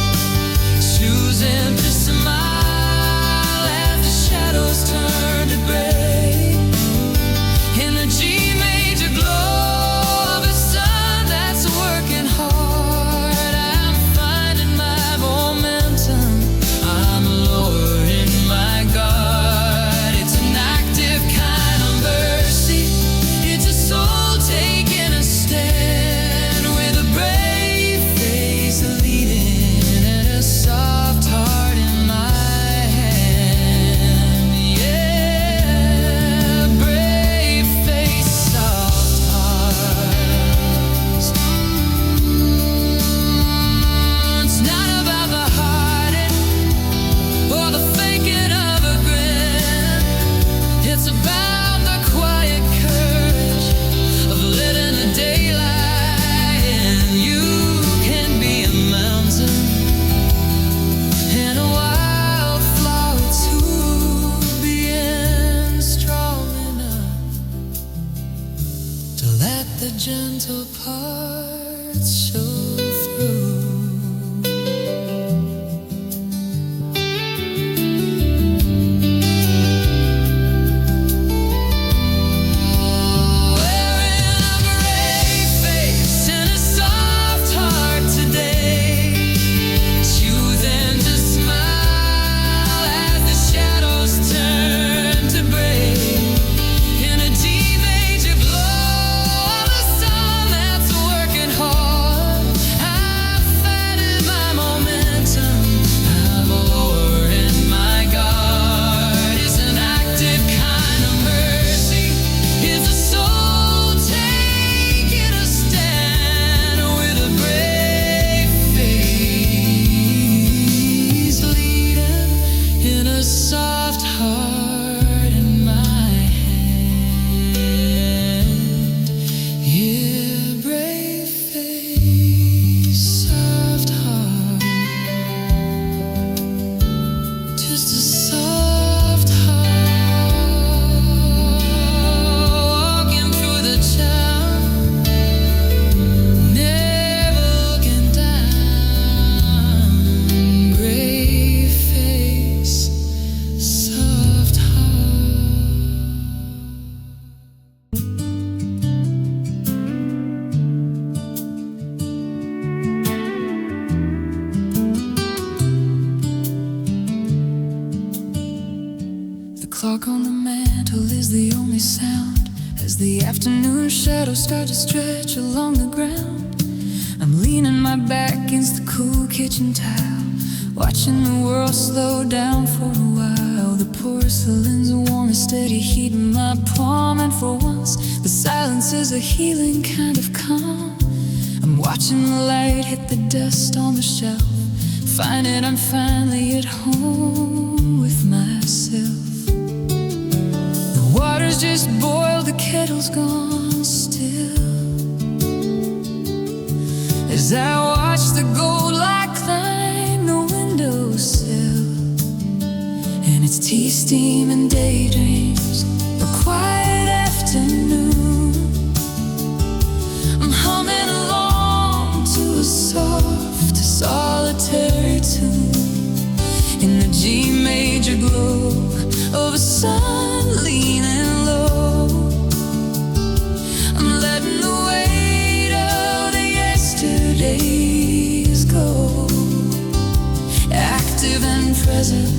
choosing to smile as the shadows turn to gray. In the G major glow of a sun that's working hard, I'm finding my momentum, I'm lowering my guard. It's an active kind of mercy, it's a soul taking a stand, with a brave face leading and a soft heart in my hand. Yeah, brave face, soft heart. It's not about the hiding or the faking of a grin, it's about the quiet courage of letting the daylight in. You can be a mountain and a wildflower too, being strong enough to let the gentle parts show through. Wearing a brave face and a soft heart today, choosing to smile as the shadows turn to gray. In a D major glow of a sun that's working clock on the mantle is the only sound as the afternoon shadows start to stretch along the ground. I'm leaning my back against the cool kitchen tile, watching the world slow down for a while. The porcelain's warm and steady heat in my palm, and for once the silence is a healing kind of calm. I'm watching the light hit the dust on the shelf, finding I'm finally at home with myself. The water's just boiled, the kettle's gone still, as I watch the gold light climb the windowsill. And it's tea, steam, and daydreams, a quiet afternoon. I'm humming along to a soft, solitary tune in the G major glow of a sun leaning low. I'm letting the weight of the yesterdays go, active and present,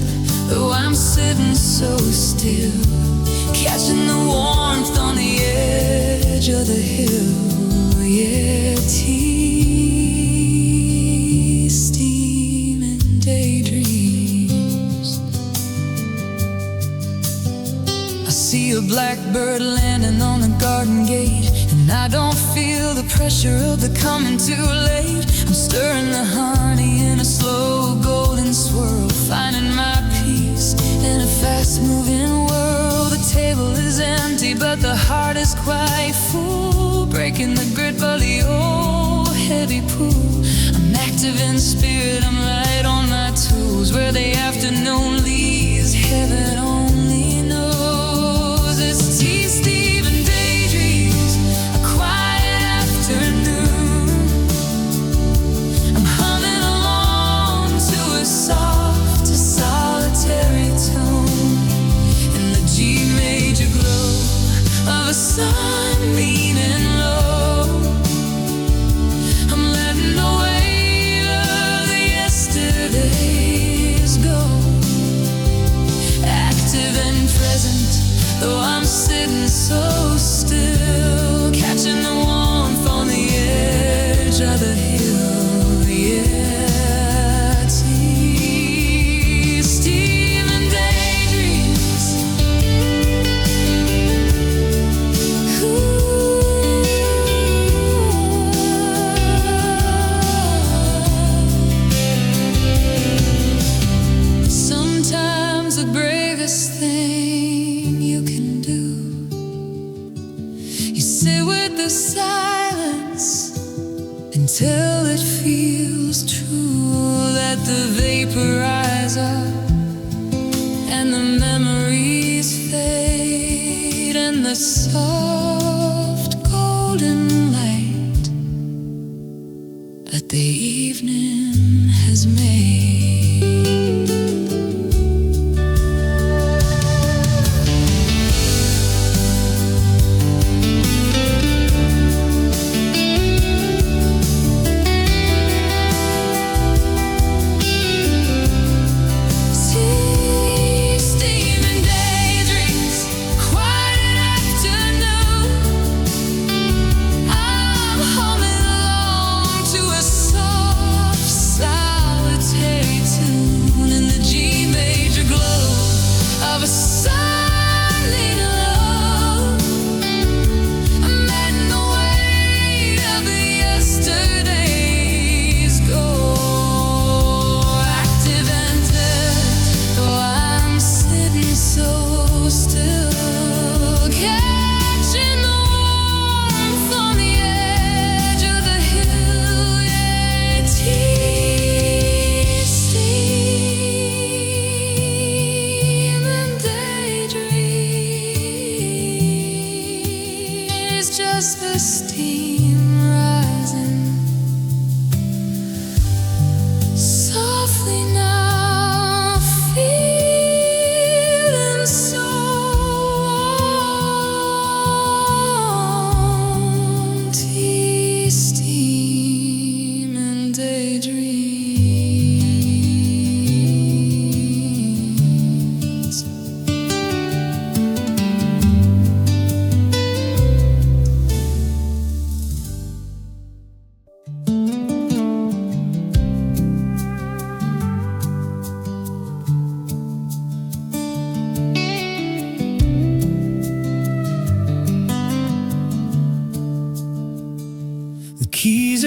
though I'm sitting so still, catching the warmth on the edge of the hill. Yeah, tea, steam, and daydreams. I see a blackbird landing on the garden gate, and I don't feel the pressure of the coming too late. I'm stirring the honey in a slow golden swirl, finding my peace in a fast-moving world. The table is empty, but the heart is quite full, breaking the grit by the old heavy pool. I'm active in spirit, I'm light on my toes, where the afternoon leaves, heaven only knows. It's tea, steam, and daydreams, a quiet afternoon. I'm humming along to a soft, a solitary tune in the G major glow of a sun leaning low. I'm letting the weight of the yesterdays go, active and present, though I'm sitting so still, catching the warmth on the edge of the hill. Yeah, tea, steam, and daydreams. Sometimes the bravest thing you can do, you sit with the silence until it feels true. Let the vapor rise up and the memories fade, and the soft golden light that the evening has made. Tea, steam, and daydreams, quiet afternoon.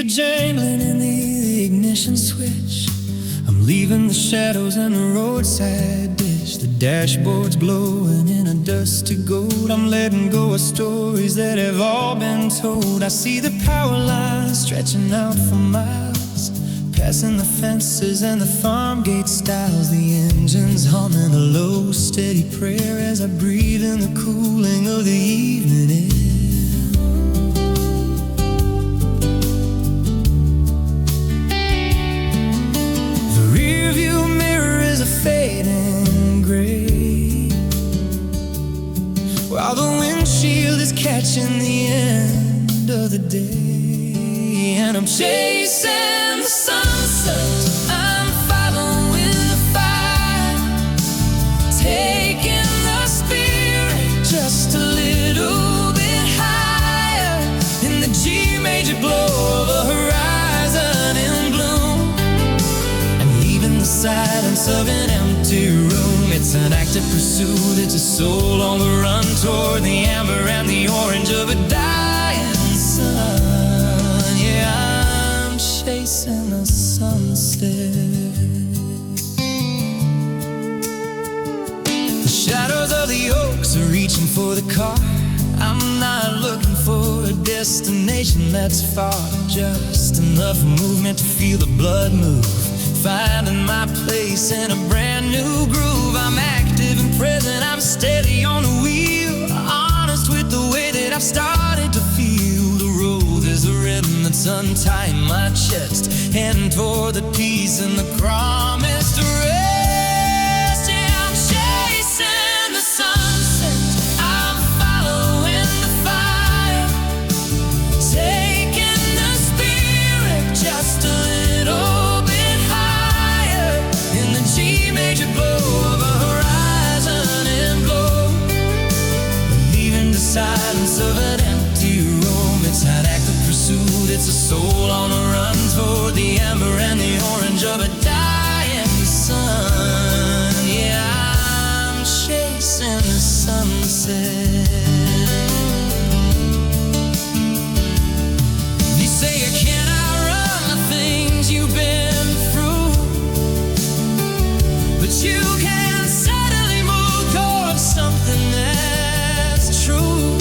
jangling in the ignition switch. I'm leaving the shadows and the roadside ditch. The dashboard's glowing in a dusty gold. I'm letting go of stories that have all been told. I see the power lines stretching out for miles, passing the fences and the farm gate stiles. The engine's humming a low, steady prayer as I breathe in the cooling of the evening air. Fading gray, while the windshield is catching the end of the day. And I'm chasing the sunset, I'm following the fire, taking the spirit just a little bit higher. In the G major glow of a horizon in bloom, and even the silence of an empty room. It's an active pursuit, it's a soul on the run toward the amber and the orange of a dying sun. Yeah, I'm chasing the sunset. The shadows of the oaks are reaching for the car. I'm not looking for a destination that's far, just enough movement to feel the blood move, finding my place in a brand new groove. I'm active and present, I'm steady on the wheel, honest with the way that I've started to feel. The road is a rhythm that's untying my chest, heading toward the peace and the promised rest. Yeah, I'm chasing the sunset, I'm following the fire, taking the spirit just a little bit higher. In the G major glow of a horizon in glow, leaving the silence of an empty room. It's an active pursuit, it's a soul on a run toward the amber and the orange of a dying sun. Yeah, I'm chasing the sunset. You say you cannot run the things you've been through, but you can suddenly move towards something that's true.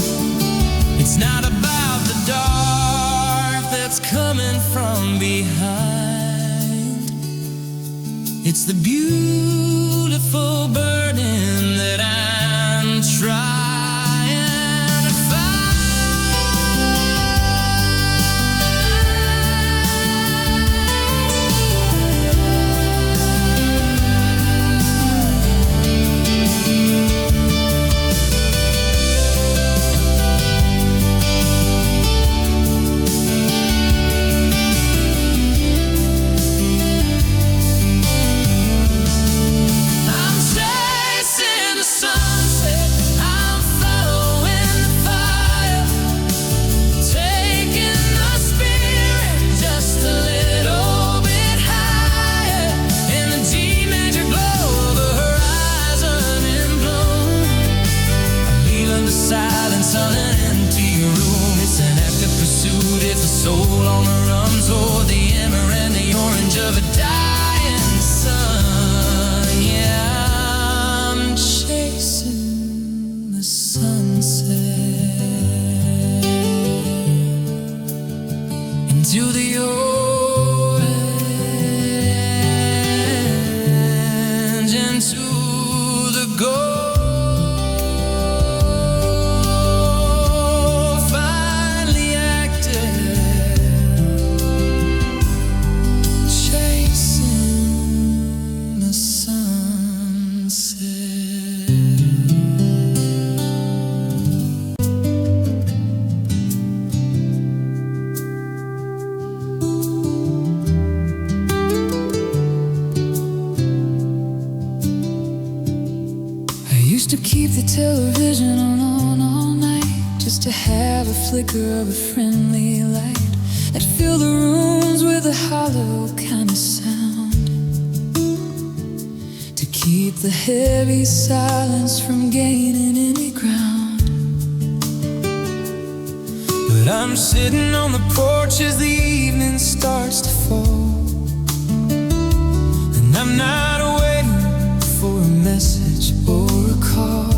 It's not about the dark that's coming from behind, it's the beautiful burning that I'm trying to find. Soul on the run toward the amber and the orange of a dying sun. Yeah, I'm chasing the sunset into the orange, into the gold. Used to keep the television on all night, just to have a flicker of a friendly light that filled the rooms with a hollow kind of sound, to keep the heavy silence from gaining any ground. But But I'm sitting on the porch as the evening starts to fall, and I'm not waiting for a message or a call.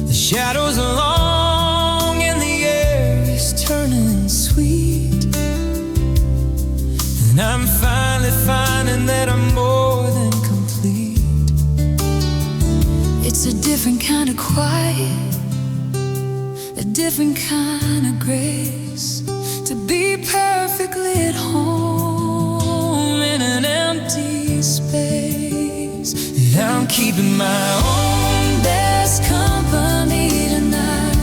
The shadows are long and the air is turning sweet, and I'm finally finding that I'm more than complete. It's a different kind of quiet, a different kind of grace, to be perfectly at home in an empty space. And I'm keeping my own Best company tonight,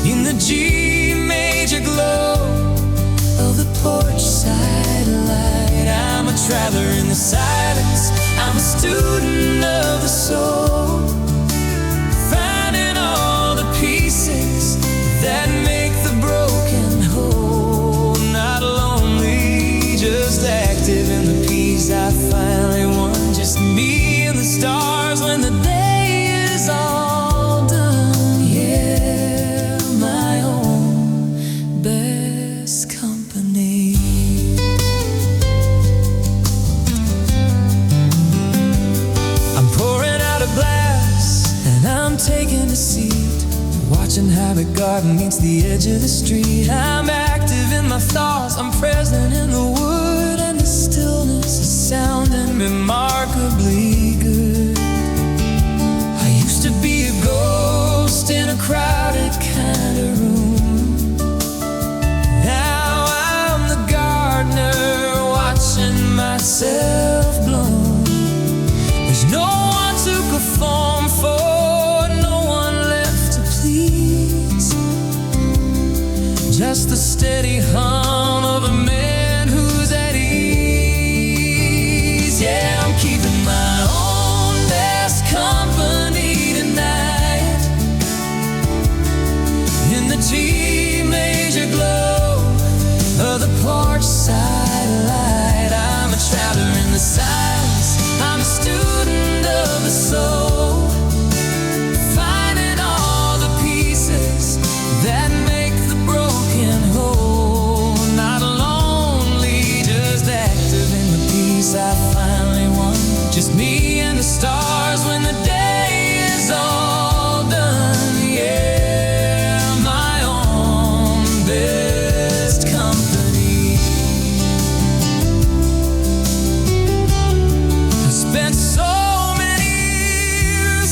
in the G major glow of the porch side light. I'm a traveler in the silence, I'm a student of the soul, finding all the pieces that make the broken whole. Not lonely, just active in the peace I finally won. Just me and the stars when the day is all done. Yeah, my own best company. I'm pouring out a glass and I'm taking a seat, watching how the garden meets the edge of the street. I'm active in my thoughts, I'm present in the wood, and the stillness is sounding remarkably good. I used to be a ghost in a crowded kind of room. Now I'm the gardener watching myself bloom. There's no one to perform for, no one left to please, just the steady hum of a man who's at ease. Yeah, I'm keeping my own best company tonight, in the G major glow of the porch side light. I'm a traveler in the silence, I'm a student of the soul, finding all the pieces that make the broken whole. Not lonely, just active in the peace I finally won. Just me and the stars when the day is all done. Yeah, my own best company. I spent so many years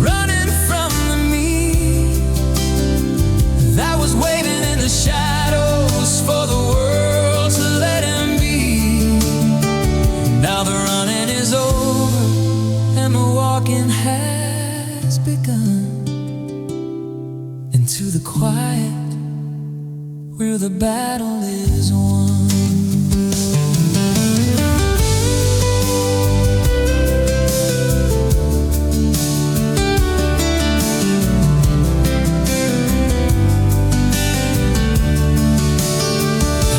running from the me that was waiting in the shadows for the world to let him be. Now the running is over and the walking has begun into the quiet where the battle is won.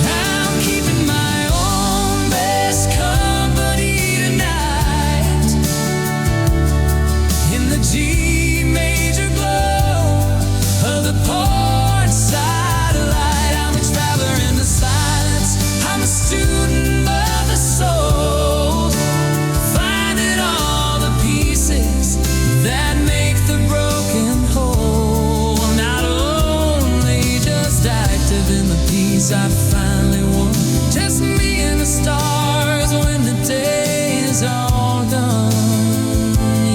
I'm keeping my own best company tonight, in the G major glow of the porch side light. I'm a traveler in the silence, I'm a student of the soul, finding all the pieces that make the broken whole. Not only, just active in the peace I finally won. Just me and the stars when the day is all done.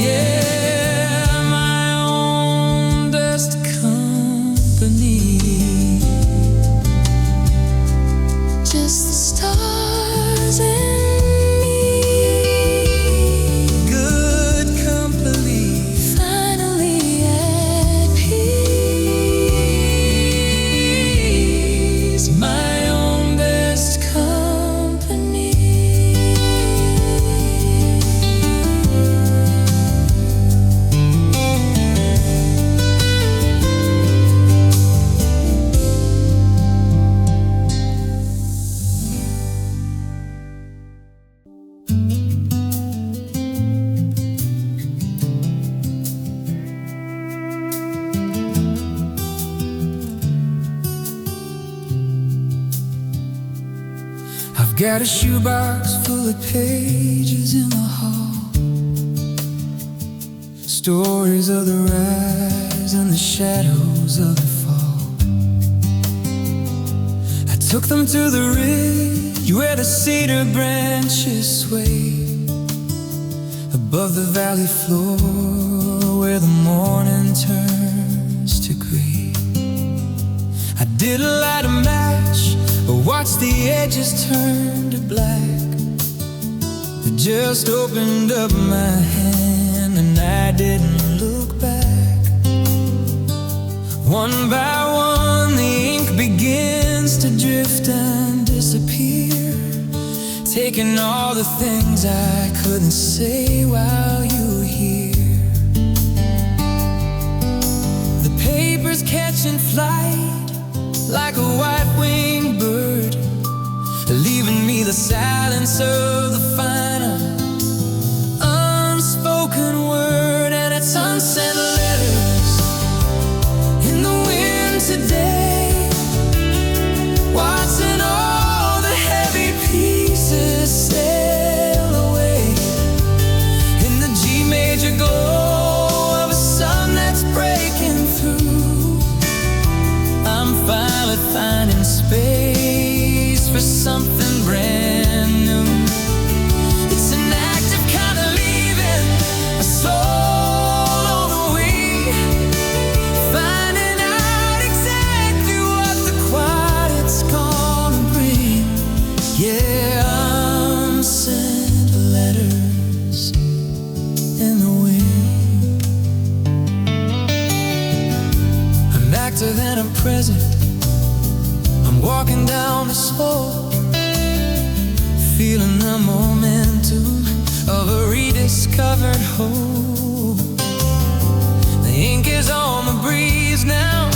Yeah, my own best company. Just the stars and me, Good company. finally at peace. My own best company. got a shoebox full of pages in the hall, stories of the rise and the shadows of the fall. I took them to the ridge where the cedar branches sway, above the valley floor where the morning turns to gray. I didn't light a match or watch the edges turn to black. I just opened up my hand and I didn't look back. One by one the ink begins to drift and disappear, taking all the things I couldn't say while you were here. The paper's catching flight like a white-winged bird, leaving me the silence of the final unspoken word. And it's unsent letters in the wind today, watching all the heavy pieces sail away in the G major glow of a sun that's breaking through. I'm finally finding space for something brand new. It's an act of kind of leaving a soul on the wing, finding out exactly what the quiet's gonna bring. Yeah, I'm sent letters in the wind. I'm active and I'm present. I'm walking down the slope, feeling the momentum of a rediscovered hope. The ink is on the breeze now,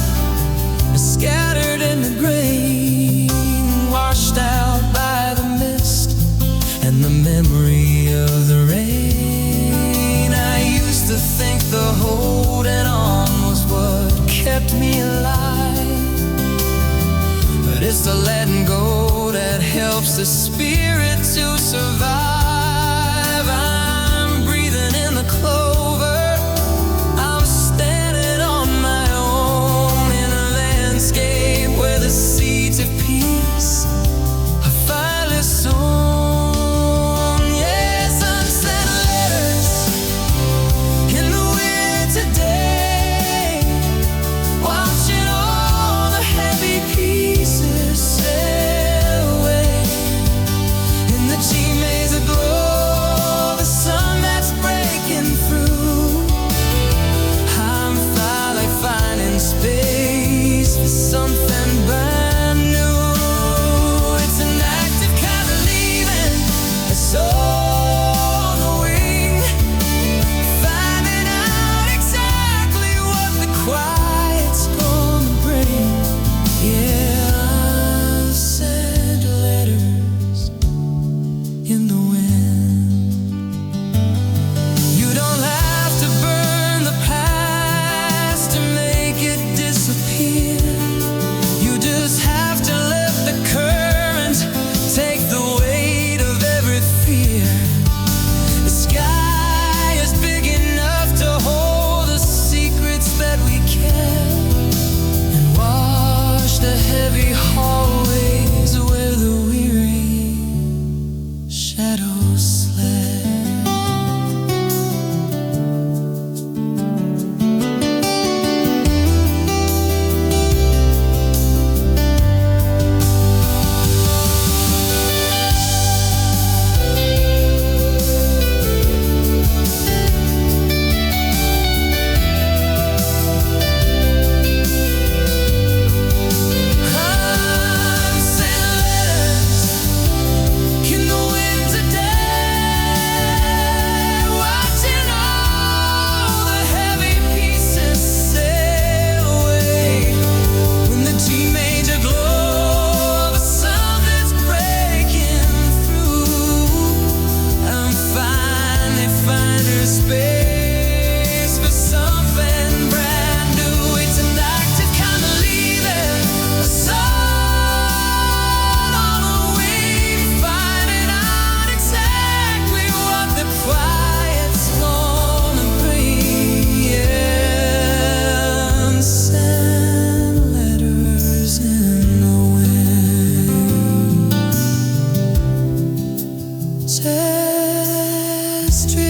scattered in the grain, washed out by the mist and the memory of the rain. I used to think the holding on was what kept me alive, but it's the letting go that helps the spirit to survive. I'm breathing in the close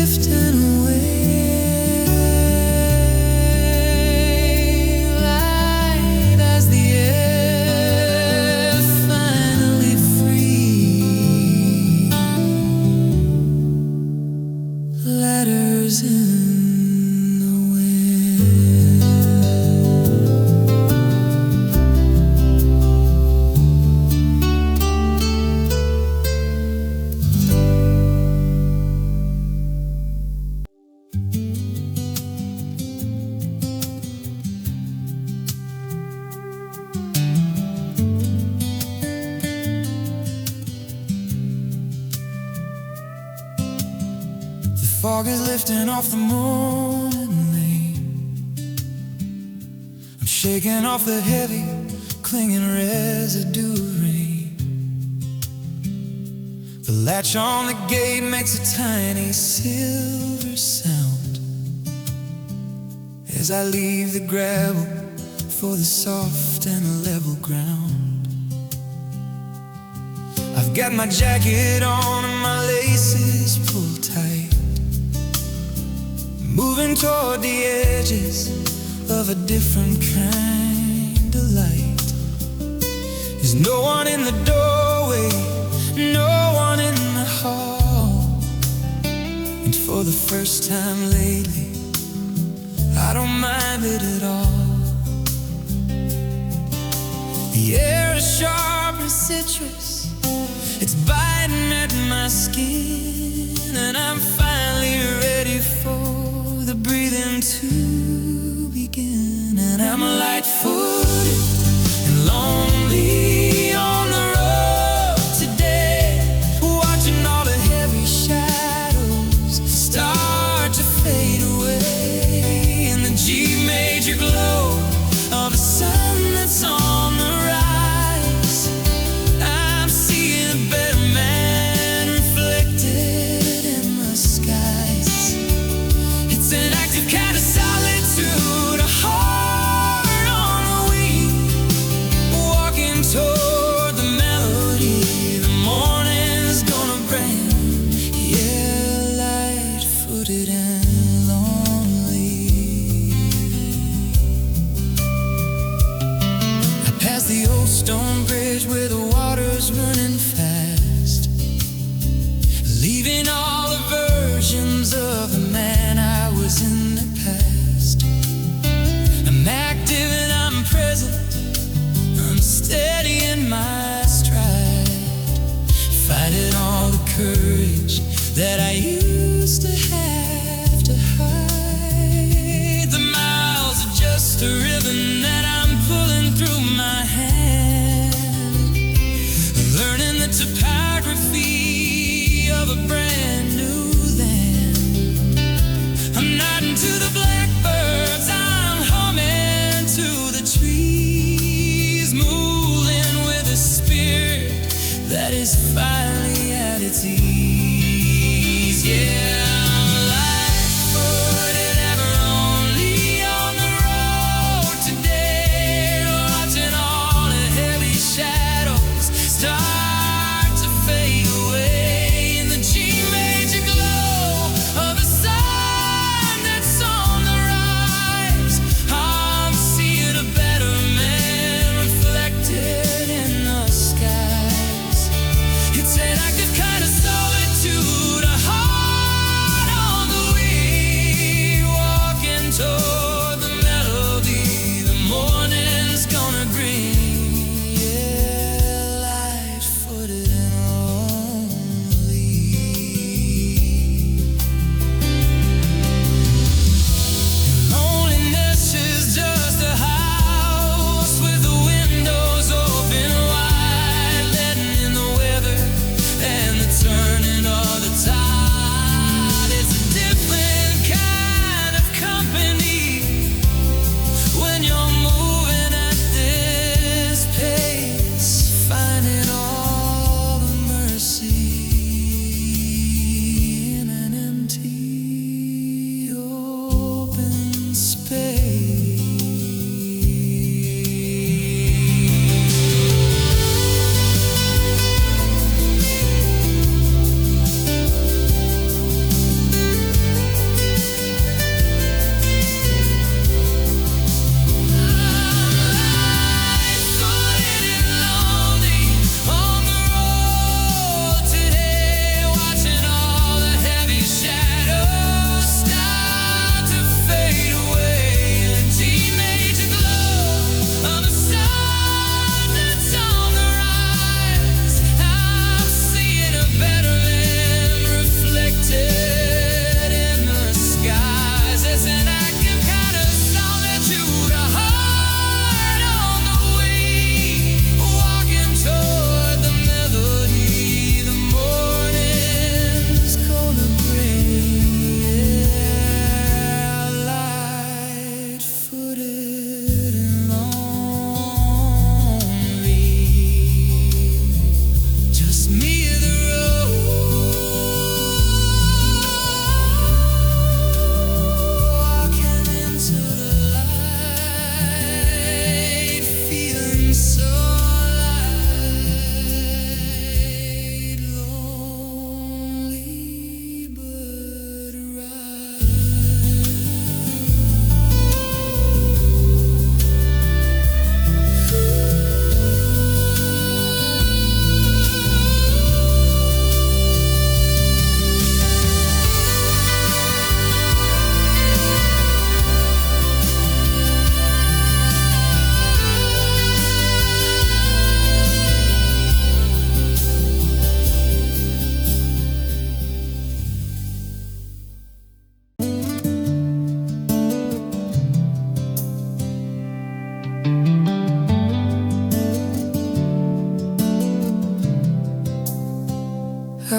drifting away, light as the air, finally free. Letters in the wind. The fog is lifting off the morning lane. I'm shaking off the heavy, clinging residue of rain. The latch on the gate makes a tiny silver sound as I leave the gravel for the soft and level ground. I've got my jacket on and my laces pulled tight, moving toward the edges of a different kind of light. There's no one in the doorway, no one in the hall, and for the first time lately, I don't mind it at all. The air is sharp and citrus, it's biting at my skin, and I'm finally ready for the breathing to begin. And I'm light-footed and lonely on the road today, watching all the heavy shadows start to fade away in the G major glow of a sun that's on the rise. I'm seeing a better man reflected in the skies. It's an active kind of solitude, a heart on the wing, walking toward the melody the morning's gonna bring. Yeah, light-footed and lonely. I pass the old stone bridge where the water's running fast, leaving all the versions of the man I was in the past. I'm active and I'm present, I'm steady in my stride, fighting all the courage that I used to have to hide. The miles are just a ribbon that I'm pulling through my hand, learning the topography of a brand new land. I'm nodding to the blackbirds, I'm humming to the trees, moving with a spirit that is finally at its ease. Yeah, I'm light-footed, ever only on the road today, watching all the heavy shadows start to fade away in the G major glow of a sun that's on the rise. I'm seeing a better man reflected in the skies. It's an active kind of solitude,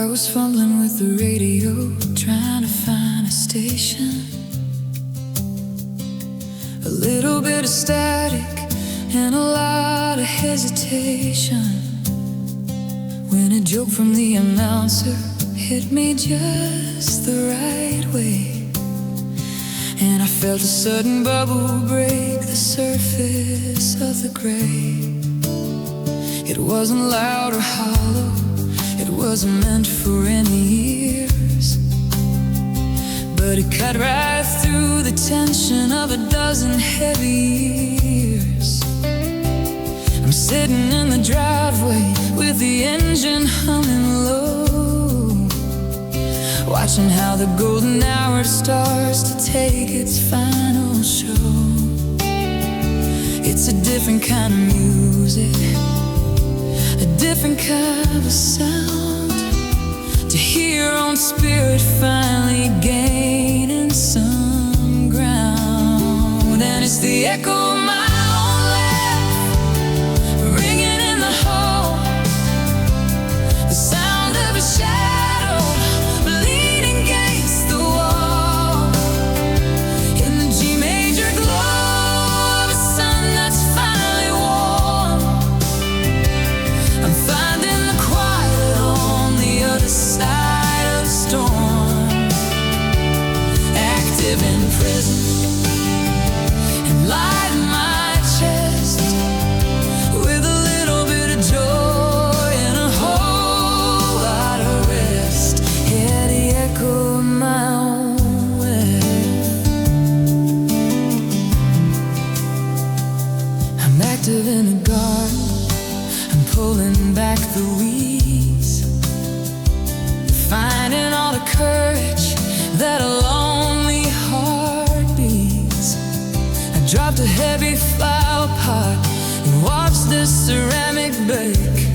was fumbling with the radio, trying to find a station. A little bit of static and a lot of hesitation, when a joke from the announcer hit me just the right way, and I felt a sudden bubble break the surface of the grave. It wasn't loud or hollow, it wasn't meant for any ears, but it cut right through the tension of a dozen heavy years. I'm sitting in the driveway with the engine humming low, watching how the golden hour starts to take its final show. It's a different kind of music, a different kind of sound, to hear your own spirit finally gaining some ground. And it's the echo of my own laugh ringing in the hall, the sound of a shadow leaning against the wall, in the G major glow of a sun that's finally warm. I'm finding the quiet on the other side of the storm, active in prison and light in my chest, with a little bit of joy and a whole lot of rest. Yeah, the echo of my own west. I'm active in a garden, I'm pulling back the weeds, finding all the courage that a lonely heart beats. I dropped a heavy flower pot and watched the ceramic bake,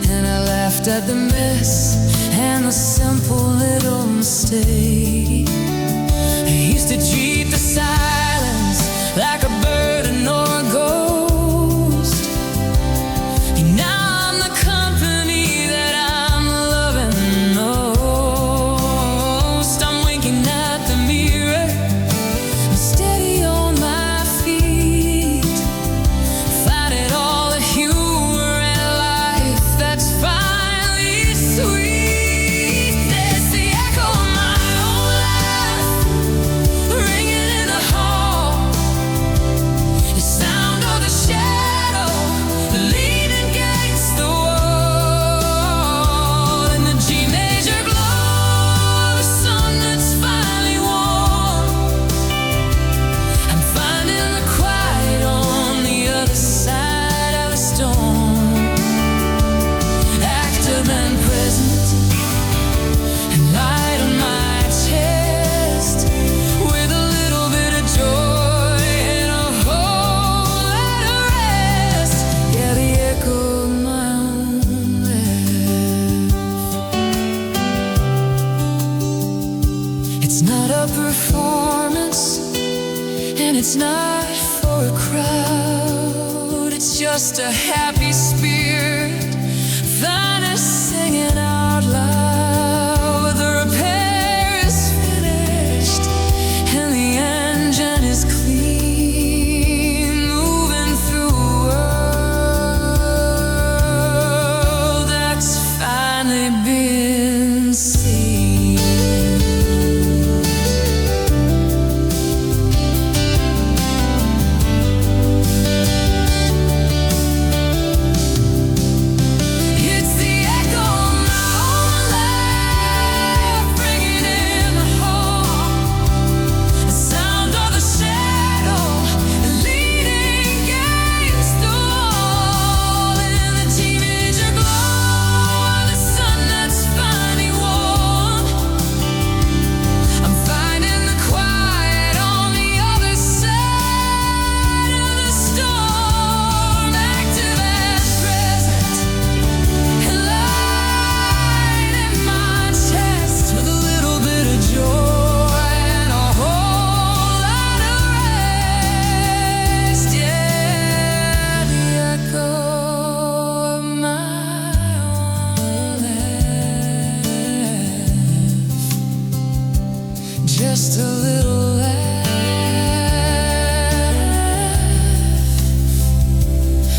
and I laughed at the mess and the simple little mistake. I used to treat the silence like a burden or a ghost. Now I'm the company that I'm loving most. I'm winking at the mirror, I'm steady on my feet, finding all the humor in life that's finally sweet. There's the echo of my own laugh ringing in the hall, the sound of the shadow leaning against the wall, in the G major glow of a sun that's finally warm. I'm finding the quiet on the other side of the storm, active and present and light on my chest, with a little bit of joy and a whole lot of rest. Yeah, the echo of my own laugh. It's not a performance and it's not for a crowd, it's just a happy spirit finally singing out loud. The repair is finished and the engine is clean, moving through a world that's finally been seen. just a little laugh,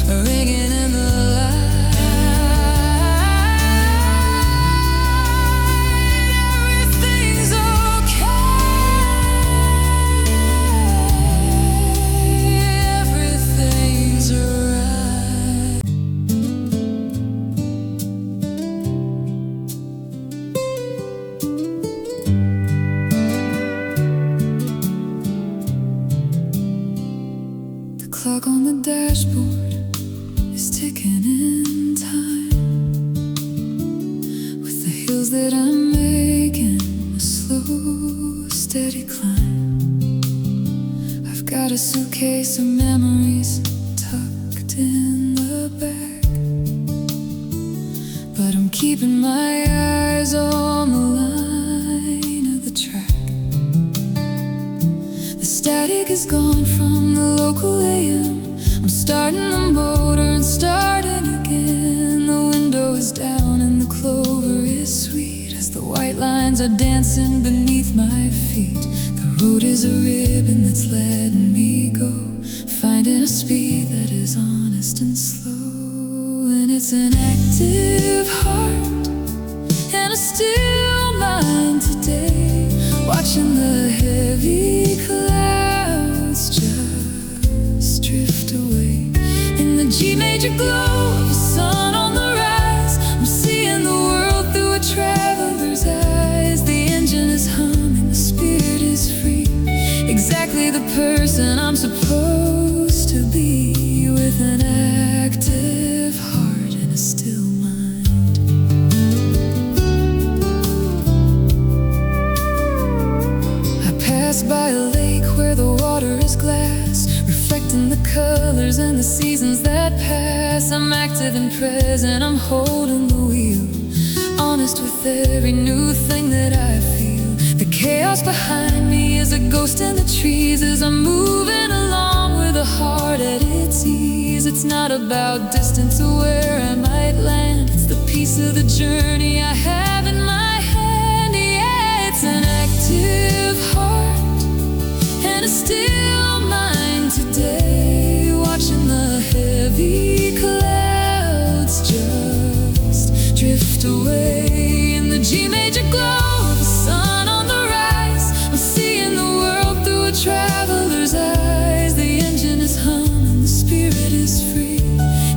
ringing in the light. Everything's okay, everything's right. The clock on the dashboard is ticking in time, with the hills that I'm making a slow, steady climb. I've got a suitcase of memories tucked in the back, but I'm keeping my eyes on the line of the track. The static is gone from the local AM. I'm starting the motor and starting again. The window is down and the clover is sweet as the white lines are dancing beneath my feet. The road is a ribbon that's letting me go, finding a speed that is honest and slow. And it's an active heart and a still mind today, watching the heavy clouds just drift away. In the G major glow of the sun on the rise, I'm seeing the world through a traveler's eyes. The engine is humming, the spirit is free, exactly the person I'm supposed to be, with an active heart and a still mind. I pass by a lake where the water is glass, reflecting the colors and the seasons that pass. I'm active and present, I'm holding the wheel, honest with every new thing that I feel. The chaos behind me is a ghost in the trees as I'm moving along with a heart at its ease. It's not about distance or where I might land, it's the piece of the journey I have in my hand. Yeah, it's an active heart and a still mind today, watching the heavy clouds just drift away. In the G major glow of the sun on the rise, I'm seeing the world through a traveler's eyes. The engine is humming, the spirit is free,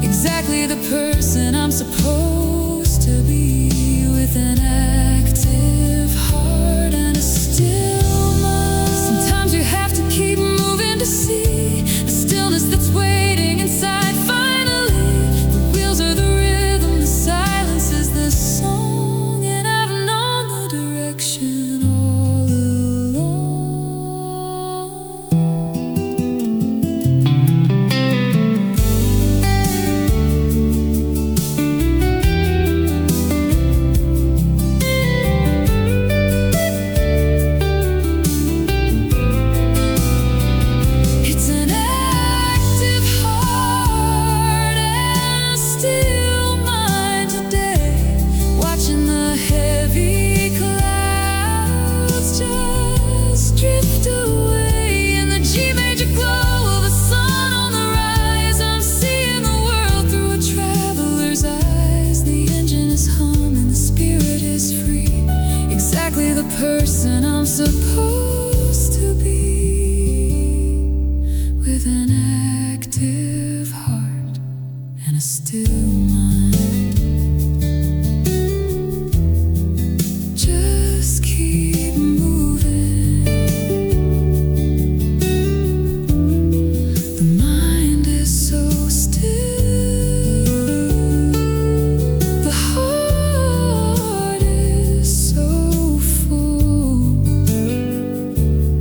exactly the person I'm supposed to be, with an active heart and a still mind. Sometimes you have to keep moving to see the stillness that's waiting inside. Finally, the wheels are the rhythm, the silence is the song, and I've known the direction all along. It's an active heart and a still mind today, watching the heavy clouds just drift away. In the G major glow of the sun on the rise, I'm seeing the world through a traveler's eyes. The engine is humming, the spirit is free, exactly the person I'm supposed to be, with an active heart and a still mind. Just keep moving. The mind is so still, the heart is so full.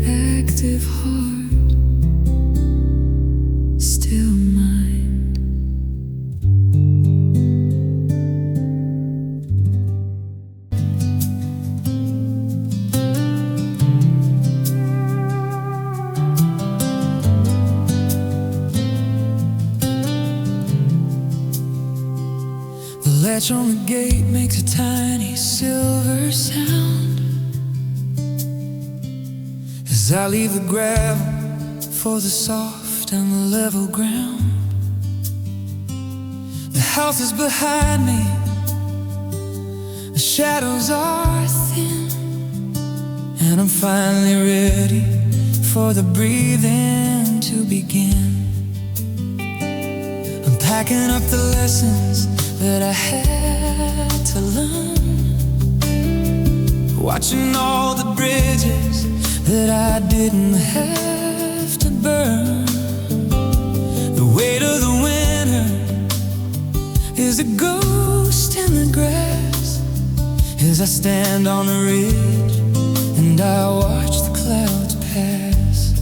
Active heart, still mind. The latch on the gate makes a tiny silver sound. As I leave the gravel for the soft and the level ground, the house is behind me, the shadows are thin, and I'm finally ready for the breathing to begin. I'm packing up the lessons that I had to learn, watching all the bridges that I didn't have to burn. The weight of the winter is a ghost in the grass as I stand on the ridge and I watch the clouds pass.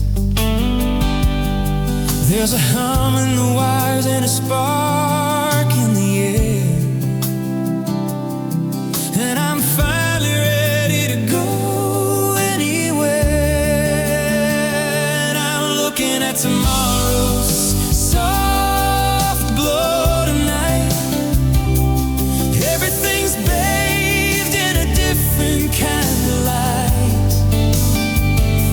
There's a hum in the wires and a spark in the air, and I'm finally ready to go anywhere. And I'm looking at tomorrow's soft glow tonight. Everything's bathed in a different kind of light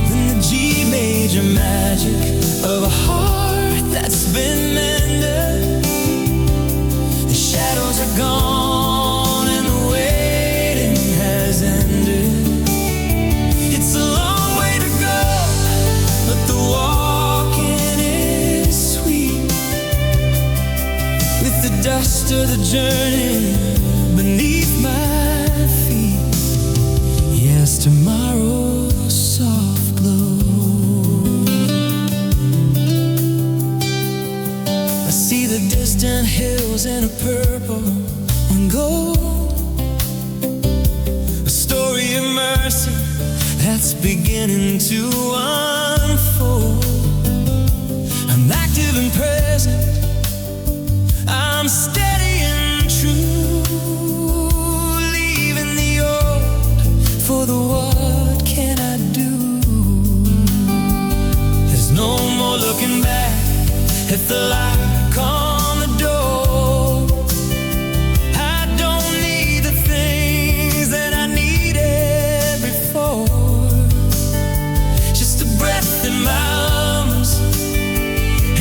than the G major magic of a heart that's been mended. The shadows are gone and the waiting has ended. It's a long way to go, but the walking is sweet, with the dust of the journey beneath my feet. Yes, tomorrow's soft glow. I see the distant hills in a purple and gold, a story of mercy that's beginning to unfold. I'm active and present, I'm steady and true, leaving the old for the what can I do. There's no more looking back at the lock on the door. I don't need the things that I needed before, just a breath in my lungs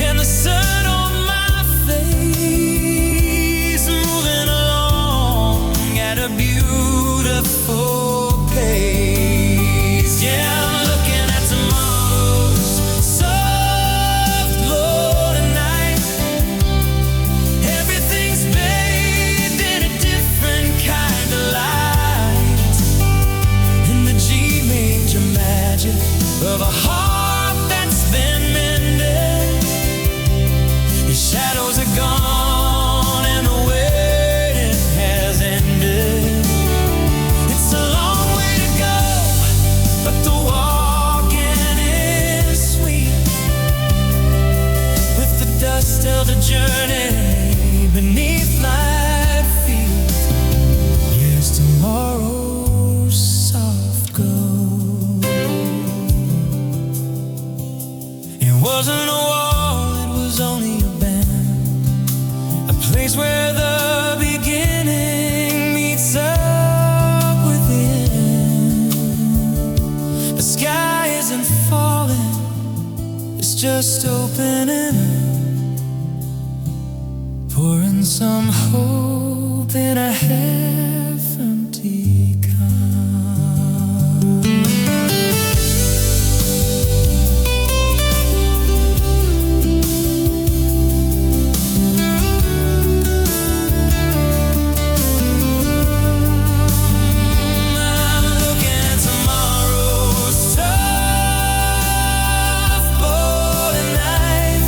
and the sun on my face, moving along at a beautiful pace. Yeah, I'm looking at tomorrow's soft glow tonight. Everything's bathed in a different kind of light than the G major magic of a heart that's been mended. Your shadows are gone and the waiting has ended. It's a long way to go, but the walking is sweet, with the dust of the journey beneath my feet. Yes, tomorrow's soft glow. It wasn't a wall, it was only a band, a place where the beginning meets up within. The sky isn't falling, it's just opening, pouring some hope in a half-empty cup. I'm looking at tomorrow's soft glow tonight.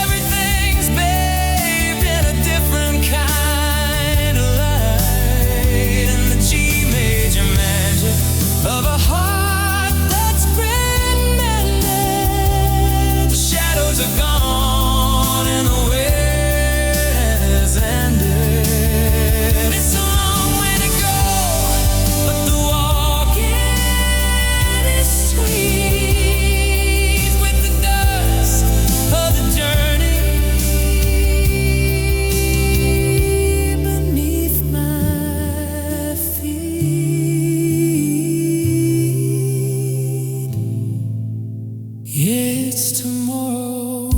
Everything's bathed in a different kind of light, and the G major magic of a heart that's been mended. The shadows are gone and the wait has ended. It's a long way to go, but the walking is sweet, with the dust of the journey beneath my feet. face tomorrow's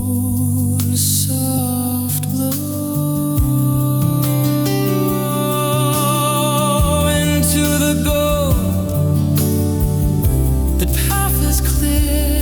soft glow. Into the gold, the path is clear.